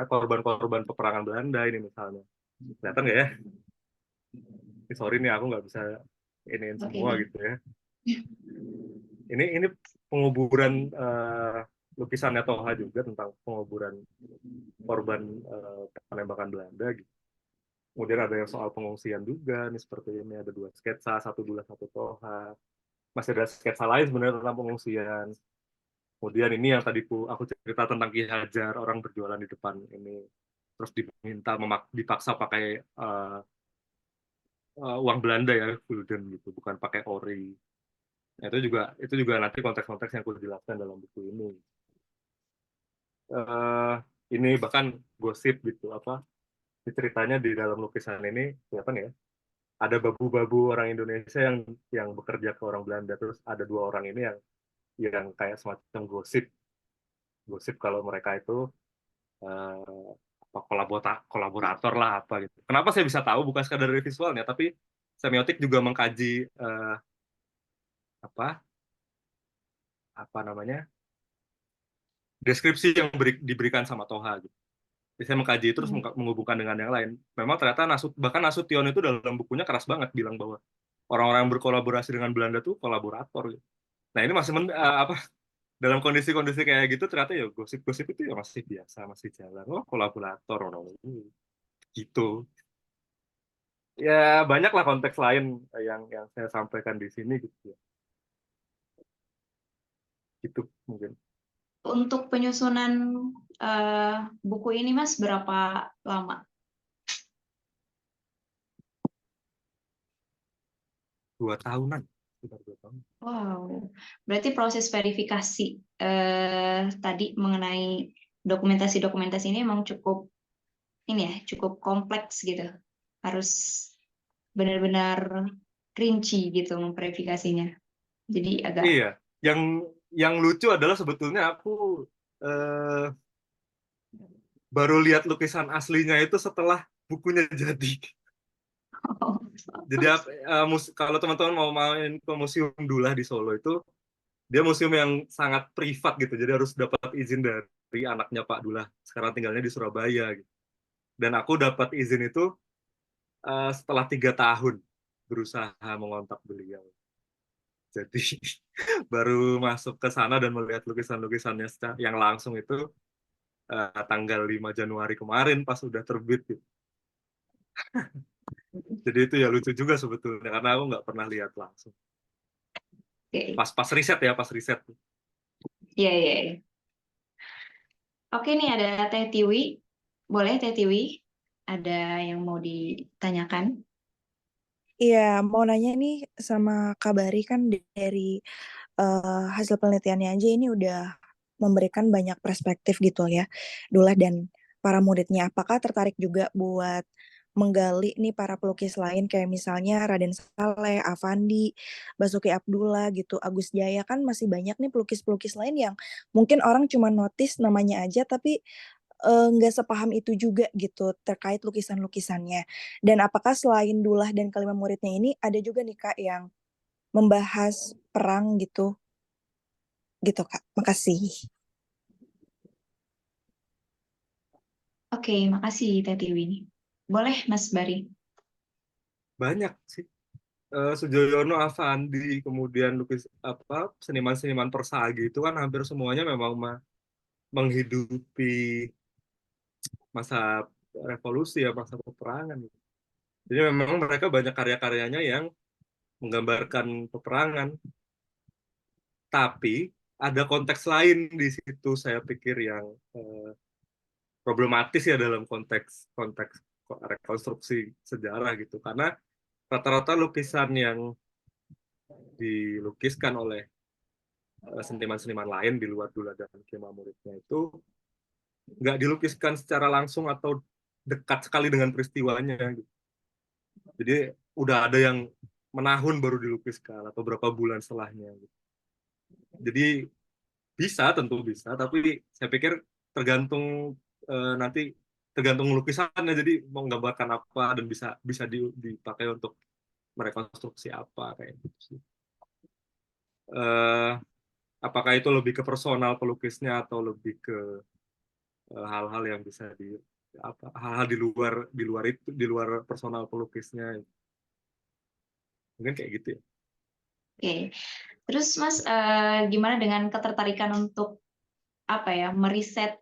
korban-korban peperangan Belanda ini misalnya. Kelihatan nggak ya? Sorry nih aku nggak bisa iniin semua gitu ya. Ini penguburan lukisannya Toha juga tentang penguburan korban penembakan Belanda gitu. Kemudian ada yang soal pengungsian juga nih, seperti ini ada 2 sketsa, 1 Dullah 1 Toha. Masih ada sketsa lain sebenarnya tentang pengungsian. Kemudian ini yang tadi aku cerita tentang Ki Hajar, orang berjualan di depan ini, terus diminta dipaksa pakai uang Belanda ya, gulden gitu, bukan pakai ori. Nah, itu juga nanti konteks-konteks yang aku jelaskan dalam buku ini. Ini bahkan gosip gitu, apa ceritanya di dalam lukisan ini apa nih ya? Ada babu-babu orang Indonesia yang bekerja ke orang Belanda, terus ada 2 orang ini yang kayak semacam gosip kalau mereka itu kolaborator lah apa gitu. Kenapa saya bisa tahu? Bukan sekadar dari visualnya, tapi semiotik juga mengkaji apa namanya deskripsi yang diberikan sama Toha gitu. Jadi saya mengkaji itu terus menghubungkan dengan yang lain. Memang ternyata bahkan Nasution itu dalam bukunya keras banget bilang bahwa orang-orang yang berkolaborasi dengan Belanda tuh kolaborator gitu. Nah ini masih dalam kondisi-kondisi kayak gitu ternyata ya gosip-gosip itu ya masih biasa, masih jalan. Oh kolaborator gitu. Ya banyak lah konteks lain yang saya sampaikan di sini gitu ya. Gitu mungkin. Untuk penyusunan buku ini Mas berapa lama? 2 tahunan. Sekitar 2 tahun. Wow, berarti proses verifikasi tadi mengenai dokumentasi-dokumentasi ini memang cukup kompleks gitu. Harus benar-benar rinci gitu memverifikasinya. Jadi agak Iya, yang lucu adalah sebetulnya aku baru lihat lukisan aslinya itu setelah bukunya jadi. Jadi kalau teman-teman mau main ke Museum Dullah di Solo itu, dia museum yang sangat privat gitu. Jadi harus dapat izin dari anaknya Pak Dullah. Sekarang tinggalnya di Surabaya gitu. Dan aku dapat izin itu setelah 3 tahun berusaha mengontak beliau. Jadi baru masuk ke sana dan melihat lukisan-lukisannya yang langsung itu tanggal 5 Januari kemarin pas udah terbit gitu. Jadi itu ya lucu juga sebetulnya karena aku nggak pernah lihat langsung. Pas riset ya, pas riset. Iya, iya, iya. Oke nih ada Teh Tiwi. Boleh Teh Tiwi? Ada yang mau ditanyakan? Iya, mau nanya nih sama Kabari kan dari hasil penelitiannya aja ini udah memberikan banyak perspektif gitu ya, Dullah dan para muridnya. Apakah tertarik juga buat menggali nih para pelukis lain kayak misalnya Raden Saleh, Avandi, Basuki Abdullah gitu, Agus Jaya, kan masih banyak nih pelukis-pelukis lain yang mungkin orang cuma notice namanya aja tapi nggak sepaham itu juga gitu terkait lukisan-lukisannya. Dan apakah selain Dullah dan kelima muridnya ini ada juga nih Kak yang membahas perang gitu Kak. Makasih. Oke, makasih Teh Tiwi. Boleh Mas Bari. Banyak sih. Sujoyono, Avandi, kemudian seniman-seniman persagi itu kan hampir semuanya memang menghidupi masa revolusi ya, masa peperangan. Jadi memang mereka banyak karya-karyanya yang menggambarkan peperangan. Tapi ada konteks lain di situ saya pikir yang problematis ya dalam konteks rekonstruksi sejarah gitu. Karena rata-rata lukisan yang dilukiskan oleh seniman-seniman lain di luar Dullah dan Kema muridnya itu nggak dilukiskan secara langsung atau dekat sekali dengan peristiwanya. Gitu. Jadi udah ada yang menahun baru dilukiskan atau berapa bulan setelahnya. Gitu. Jadi tentu bisa, tapi saya pikir tergantung nanti tergantung lukisannya. Jadi mau menggambarkan apa dan bisa dipakai untuk merekonstruksi apa kayak gitu sih. Apakah itu lebih ke personal pelukisnya atau lebih ke hal-hal yang bisa hal-hal di luar personal pelukisnya, mungkin kayak gitu ya. Oke, terus Mas gimana dengan ketertarikan untuk apa ya, meriset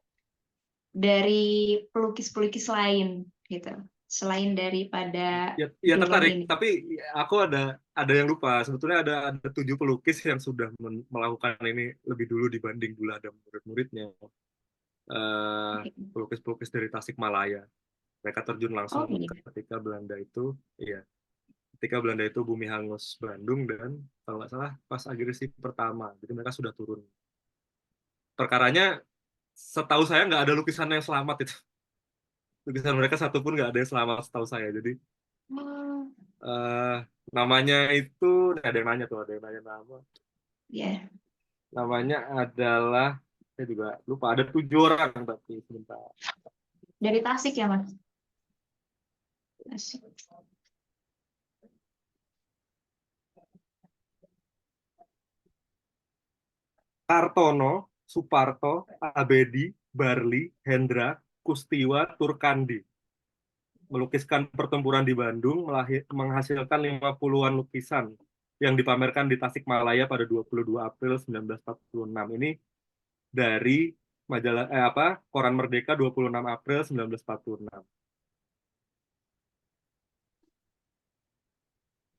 dari pelukis-pelukis lain gitu, selain daripada Ya Dullah tertarik, ini. tapi aku ada yang lupa. Sebetulnya ada 7 pelukis yang sudah melakukan ini lebih dulu dibanding Dullah dan murid-muridnya. Oke. Pelukis-pelukis dari Tasikmalaya. Mereka terjun Oh langsung iya. ketika Belanda itu, iya, ketika Belanda itu bumi hangus Bandung, dan kalau nggak salah pas agresi pertama. Jadi mereka sudah turun. Perkaranya, setahu saya nggak ada lukisan yang selamat itu. Lukisan mereka satu pun nggak ada yang selamat setahu saya. Jadi Oh, eh, namanya itu, ada yang nanya tuh, ada yang nanya nama. ya. Namanya adalah, saya juga lupa, ada 7 orang tapi sebentar. Dari Tasik ya, Mas? Tasik. Kartono, Suparto, Abedi, Barli, Hendra, Kustiwa, Turkandi. Melukiskan pertempuran di Bandung, menghasilkan 50-an lukisan yang dipamerkan di Tasikmalaya pada 22 April 1946. Ini dari majalah Koran Merdeka 26 April 1946.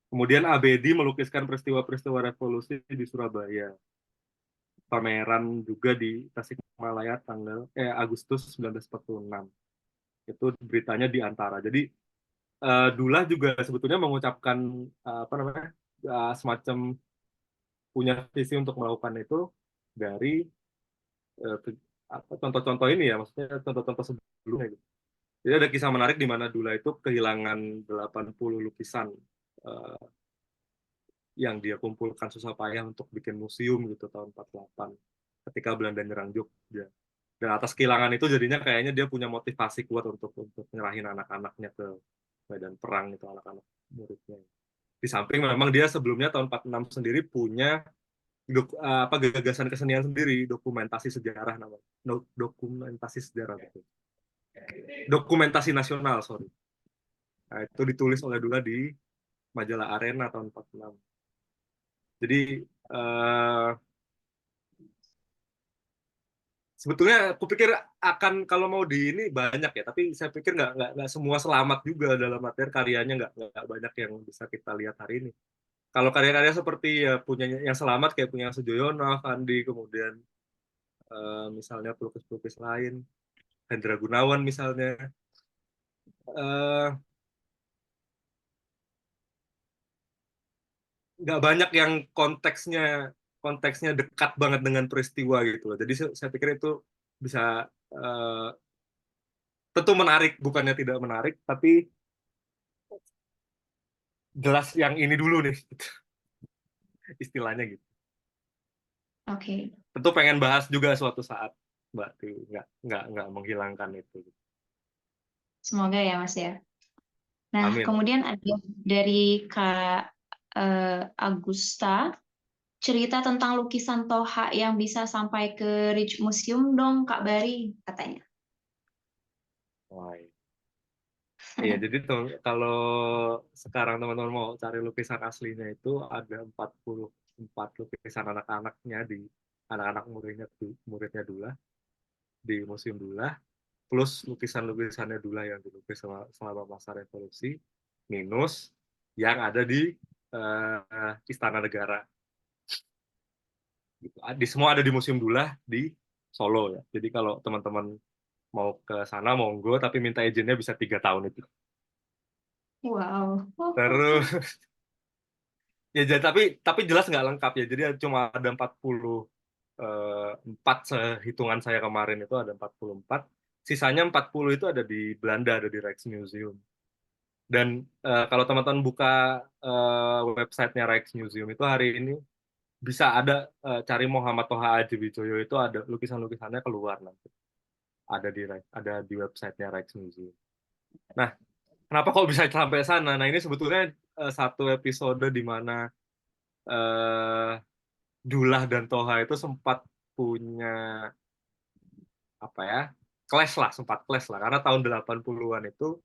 Kemudian Abedi melukiskan peristiwa-peristiwa revolusi di Surabaya. Pameran juga di Tasikmalaya tanggal Agustus 1946. Itu beritanya di Antara. Jadi Dullah juga sebetulnya mengucapkan semacam punya visi untuk melakukan itu dari contoh-contoh ini ya, maksudnya contoh-contoh sebelumnya gitu. Jadi ada kisah menarik di mana Dullah itu kehilangan 80 lukisan uh, yang dia kumpulkan susah payah untuk bikin museum gitu tahun 48 ketika Belanda nyerang Jogja. Dan atas kehilangan itu jadinya kayaknya dia punya motivasi kuat untuk nyerahin anak-anaknya ke medan perang itu, anak-anak muridnya. Di samping memang dia sebelumnya tahun 46 sendiri punya gagasan kesenian sendiri, dokumentasi sejarah namanya. Dokumentasi sejarah gitu. Dokumentasi nasional, sorry. Nah, itu ditulis oleh Dullah di majalah Arena tahun 46. Jadi sebetulnya aku pikir akan kalau mau di ini banyak ya, tapi saya pikir nggak semua selamat juga, dalam artian karyanya nggak banyak yang bisa kita lihat hari ini. Kalau karya-karya seperti ya punya yang selamat kayak punya Sujoyono, Fandi, kemudian misalnya pelukis-pelukis lain, Hendra Gunawan misalnya, eh, nggak banyak yang konteksnya dekat banget dengan peristiwa gitu loh. Jadi saya pikir itu bisa tentu menarik, bukannya tidak menarik, tapi jelas yang ini dulu nih, istilahnya gitu. Oke. Tentu pengen bahas juga suatu saat, Mbak Tiwi, nggak menghilangkan itu. Semoga ya, Mas ya. Nah, Amin. kemudian ada dari Kak Agusta, cerita tentang lukisan Toha yang bisa sampai ke Rich Museum dong, Kak Bari, katanya. Wah, iya, jadi tuh kalau sekarang teman-teman mau cari lukisan aslinya itu ada 44 lukisan anak-anaknya di anak-anak muridnya Dullah di Museum Dullah, plus lukisan-lukisannya Dullah yang dilukis selama masa revolusi, minus yang ada di Istana Negara. Gitu. Semua ada di Museum Dullah di Solo ya. Jadi kalau teman-teman mau ke sana monggo, tapi minta izinnya bisa 3 tahun itu. Wow. Terus ya, tapi jelas nggak lengkap ya. Jadi cuma ada 44 sehitungan saya kemarin itu ada 44. Sisanya 40 itu ada di Belanda, ada di Rijksmuseum. Dan kalau teman-teman buka websitenya Rijksmuseum itu hari ini bisa ada cari Muhammad Toha Adjiewijoyo, itu ada lukisan-lukisannya keluar nanti. Ada di websitenya Rijksmuseum. Nah, kenapa kok bisa sampai sana? Nah, ini sebetulnya satu episode di mana Dullah dan Toha itu sempat punya apa ya, sempat clash lah, karena tahun 80-an itu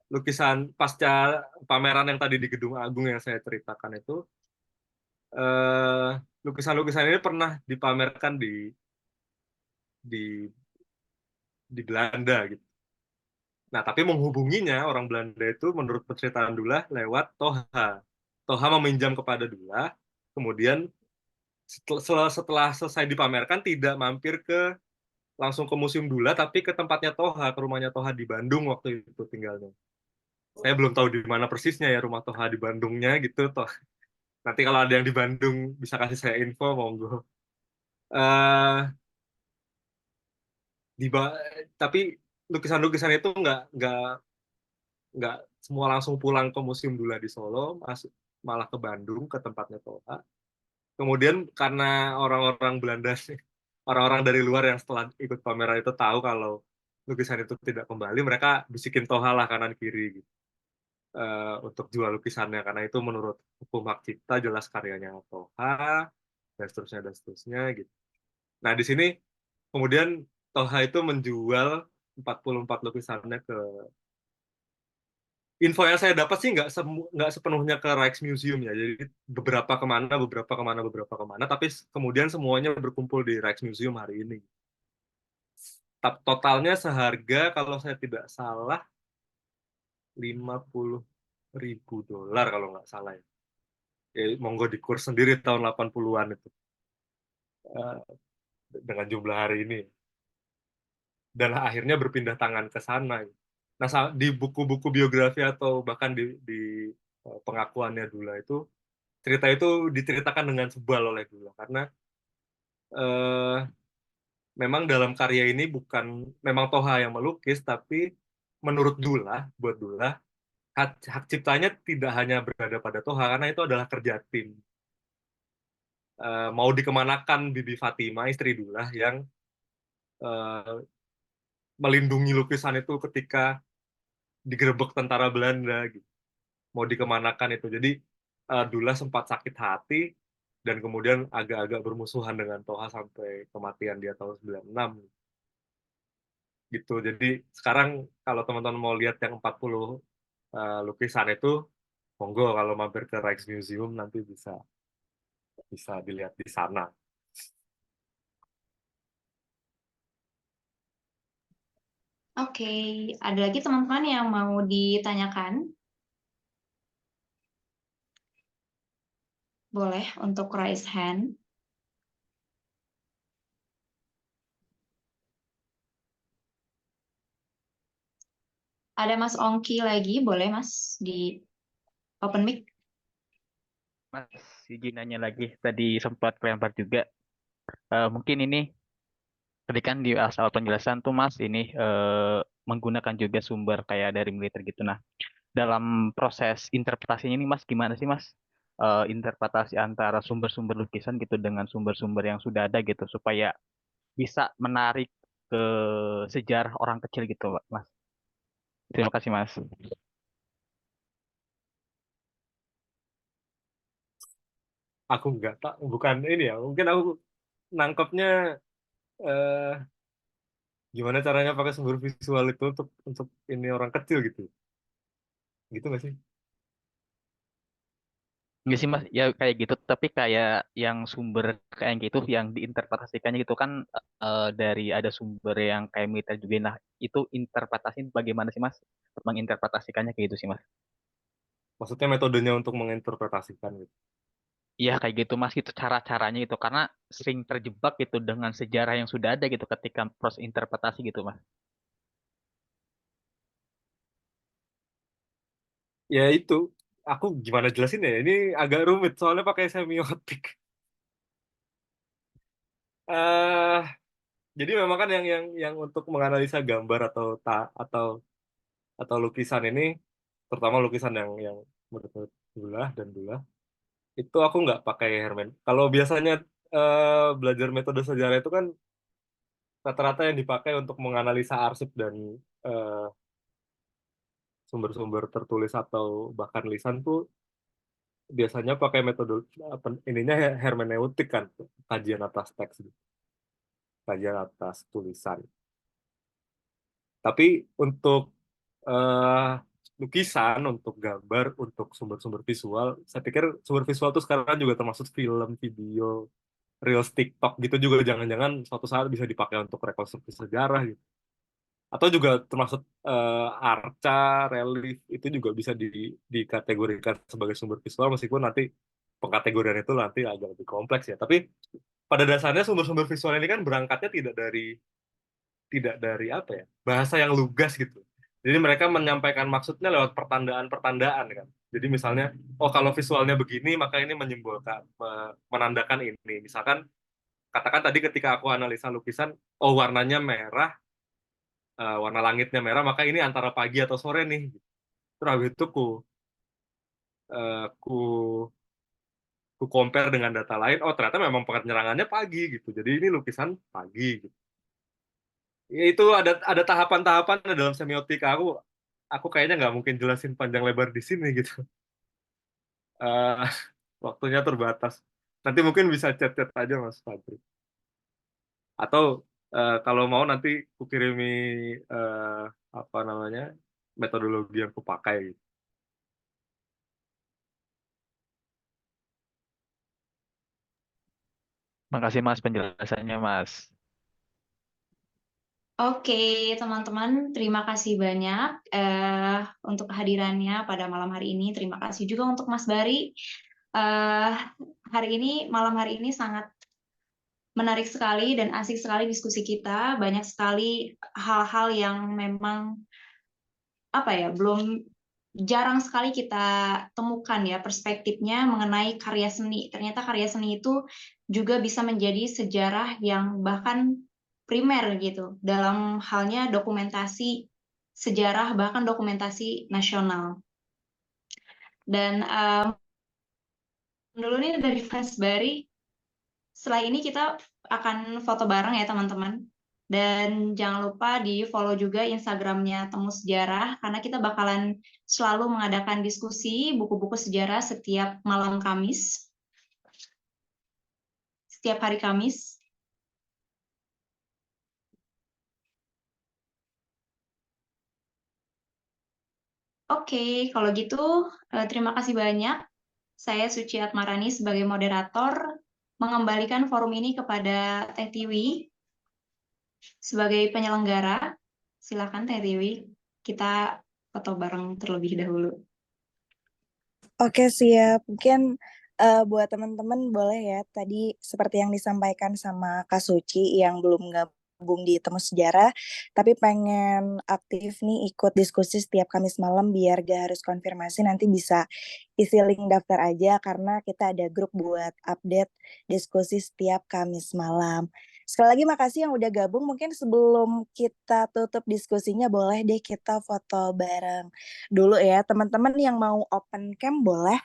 lukisan pasca pameran yang tadi di Gedung Agung yang saya ceritakan itu, lukisan-lukisan ini pernah dipamerkan di di Belanda gitu. Nah, tapi menghubunginya orang Belanda itu menurut penceritaan Dullah lewat Toha. Toha meminjam kepada Dullah, kemudian setelah selesai dipamerkan tidak mampir langsung ke Museum Dullah, tapi ke tempatnya Toha, ke rumahnya Toha di Bandung waktu itu tinggalnya. Saya belum tahu di mana persisnya ya rumah Toha di Bandungnya gitu. Nanti kalau ada yang di Bandung bisa kasih saya info, monggo. Eh tapi lukisan-lukisan itu nggak semua langsung pulang ke Museum Dullah di Solo, malah ke Bandung ke tempatnya Toha. Kemudian karena orang-orang Belanda sih, orang-orang dari luar yang setelah ikut pameran itu tahu kalau lukisan itu tidak kembali, mereka bisikin Toha lah kanan kiri gitu, untuk jual lukisannya, karena itu menurut hukum hak cipta jelas karyanya Toha dan seterusnya gitu. Nah di sini kemudian Toha itu menjual 44 lukisannya ke, info yang saya dapat sih nggak sepenuhnya ke Rijksmuseum ya. Jadi beberapa kemana, tapi kemudian semuanya berkumpul di Rijksmuseum hari ini. Totalnya seharga kalau saya tidak salah $50.000 kalau nggak salah ya. Monggo dikurs sendiri tahun 80-an itu, eh, dengan jumlah hari ini. Dan akhirnya berpindah tangan ke sana. Nah, di buku-buku biografi atau bahkan di pengakuannya Dullah itu, cerita itu diceritakan dengan sebal oleh Dullah, karena eh, memang dalam karya ini memang Toha yang melukis, tapi menurut Dullah, buat Dullah, hak ciptanya tidak hanya berada pada Toha, karena itu adalah kerja tim. Mau dikemanakan Bibi Fatima, istri Dullah, yang eh, melindungi lukisan itu ketika digerebek tentara Belanda gitu. Mau dikemanakan itu. Jadi Dullah sempat sakit hati dan kemudian agak-agak bermusuhan dengan Toha sampai kematian dia tahun 96 gitu. Jadi sekarang kalau teman-teman mau lihat yang 40 lukisan itu, monggo kalau mampir ke Rijksmuseum nanti bisa bisa dilihat di sana. Oke, ada lagi teman-teman yang mau ditanyakan? Boleh untuk raise hand. Ada Mas Ongki lagi, boleh Mas di open mic? Mas, izin nanya lagi. Tadi sempat kelempar juga. Mungkin ini tadi kan di asal penjelasan tuh Mas ini menggunakan juga sumber kayak dari militer gitu. Nah, dalam proses interpretasinya ini Mas gimana sih Mas? Interpretasi antara sumber-sumber lukisan gitu dengan sumber-sumber yang sudah ada gitu supaya bisa menarik ke sejarah orang kecil gitu Mas. Terima kasih Mas. Aku nggak tak, bukan ini ya. Mungkin aku nangkepnya eh, gimana caranya pakai sumber visual itu untuk ini orang kecil gitu. Gitu nggak sih? Enggak sih Mas, ya kayak gitu, tapi kayak yang sumber kayak gitu yang diinterpretasikannya gitu kan dari ada sumber yang kayak militer juga. Nah, itu interpretasi bagaimana sih Mas? Menginterpretasikannya kayak gitu sih Mas. Maksudnya metodenya untuk menginterpretasikan gitu. Iya kayak gitu Mas, itu cara-caranya itu karena sering terjebak gitu dengan sejarah yang sudah ada gitu ketika proses interpretasi gitu Mas. Ya itu, aku gimana jelasin ya? Ini agak rumit soalnya pakai semiotik. eh jadi memang kan yang untuk menganalisa gambar atau lukisan ini, terutama lukisan yang menurut Dullah, itu aku nggak pakai Hermen. Kalau biasanya belajar metode sejarah itu kan rata-rata yang dipakai untuk menganalisa arsip dan eh, sumber-sumber tertulis atau bahkan lisan tuh biasanya pakai metode ininya hermeneutik kan, kajian atas teks, kajian atas tulisan. Tapi untuk eh, lukisan, untuk gambar, untuk sumber-sumber visual, saya pikir sumber visual itu sekarang juga termasuk film, video, Reels TikTok gitu juga jangan-jangan suatu saat bisa dipakai untuk rekonstruksi sejarah gitu. Atau juga termasuk arca, relief itu juga bisa dikategorikan sebagai sumber visual meskipun nanti pengkategorian itu nanti agak lebih kompleks ya. Tapi pada dasarnya sumber-sumber visual ini kan berangkatnya tidak dari apa ya, bahasa yang lugas gitu. Jadi mereka menyampaikan maksudnya lewat pertandaan-pertandaan kan. Jadi misalnya, oh kalau visualnya begini maka ini menyimbolkan menandakan ini. Misalkan katakan tadi ketika aku analisa lukisan, oh warnanya merah, warna langitnya merah, maka ini antara pagi atau sore nih. Terus habis itu ku compare dengan data lain, oh ternyata memang penyerangannya pagi gitu. Jadi ini lukisan pagi gitu. Ya, itu ada tahapan-tahapan dalam semiotika. Aku kayaknya nggak mungkin jelasin panjang lebar di sini gitu. Eh, waktunya terbatas. Nanti mungkin bisa chat-chat aja Mas Fadri. Atau kalau mau nanti kukirimi eh, apa namanya metodologi yang kupakai. Makasih Mas penjelasannya Mas. Oke, teman-teman, terima kasih banyak untuk kehadirannya pada malam hari ini. Terima kasih juga untuk Mas Bari. Eh, malam hari ini sangat menarik sekali dan asik sekali diskusi kita. Banyak sekali hal-hal yang memang apa ya, belum jarang sekali kita temukan ya perspektifnya mengenai karya seni. Ternyata karya seni itu juga bisa menjadi sejarah yang bahkan primer gitu dalam halnya dokumentasi sejarah bahkan dokumentasi nasional. Dan dulu nih dari Mas Bari, setelah ini kita akan foto bareng ya teman-teman. Dan jangan lupa di follow juga Instagramnya Temu Sejarah, karena kita bakalan selalu mengadakan diskusi buku-buku sejarah setiap malam Kamis, setiap hari Kamis. Oke, kalau gitu terima kasih banyak. Saya Suci Atmarani sebagai moderator mengembalikan forum ini kepada Teh Tiwi sebagai penyelenggara. Silakan Teh Tiwi, kita foto bareng terlebih dahulu. Oke, siap. Mungkin buat teman-teman boleh ya, tadi seperti yang disampaikan sama Kak Suci yang belum gabung di Temu Sejarah, tapi pengen aktif nih ikut diskusi setiap Kamis malam biar gak harus konfirmasi, nanti bisa isi link daftar aja karena kita ada grup buat update diskusi setiap Kamis malam. Sekali lagi makasih yang udah gabung. Mungkin sebelum kita tutup diskusinya boleh deh kita foto bareng dulu ya. Teman-teman yang mau open cam boleh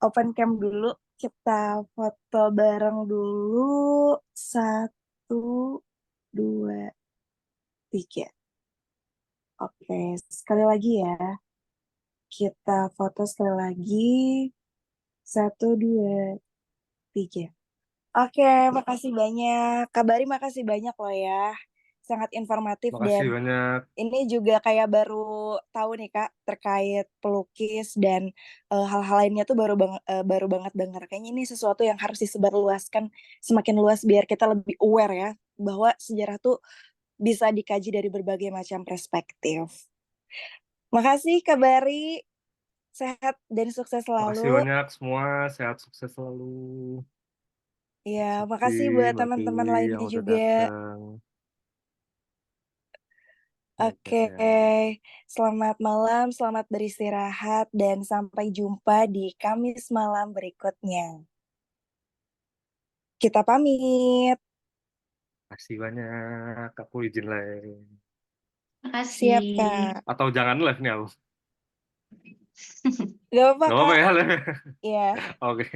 open cam dulu. Kita foto bareng dulu. 1, 2, 3. Oke, sekali lagi ya. Kita foto sekali lagi. 1, 2, 3. Oke, makasih banyak. Kabari makasih banyak loh ya. Sangat informatif Makasih dan banyak. ini juga kayak baru tahu nih Kak terkait pelukis dan hal-hal lainnya tuh baru banget dengar. Kayaknya ini sesuatu yang harus disebarluaskan semakin luas biar kita lebih aware ya bahwa sejarah tuh bisa dikaji dari berbagai macam perspektif. Makasih Kak Bari, sehat dan sukses Makasih selalu. banyak semua. Sehat sukses selalu. Ya, Suci, makasih buat Mbak teman-teman Tiwi yang lainnya udah juga. datang. Oke, Ya. selamat malam, selamat beristirahat, dan sampai jumpa di Kamis malam berikutnya. Kita pamit. Makasih banyak. Aku izin live. Siap, Makasih. Kak. Atau jangan live nih aku. Gak apa-apa, Gak apa-apa Kak. ya live. Iya. Oke.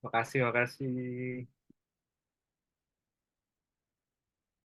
Makasih, makasih.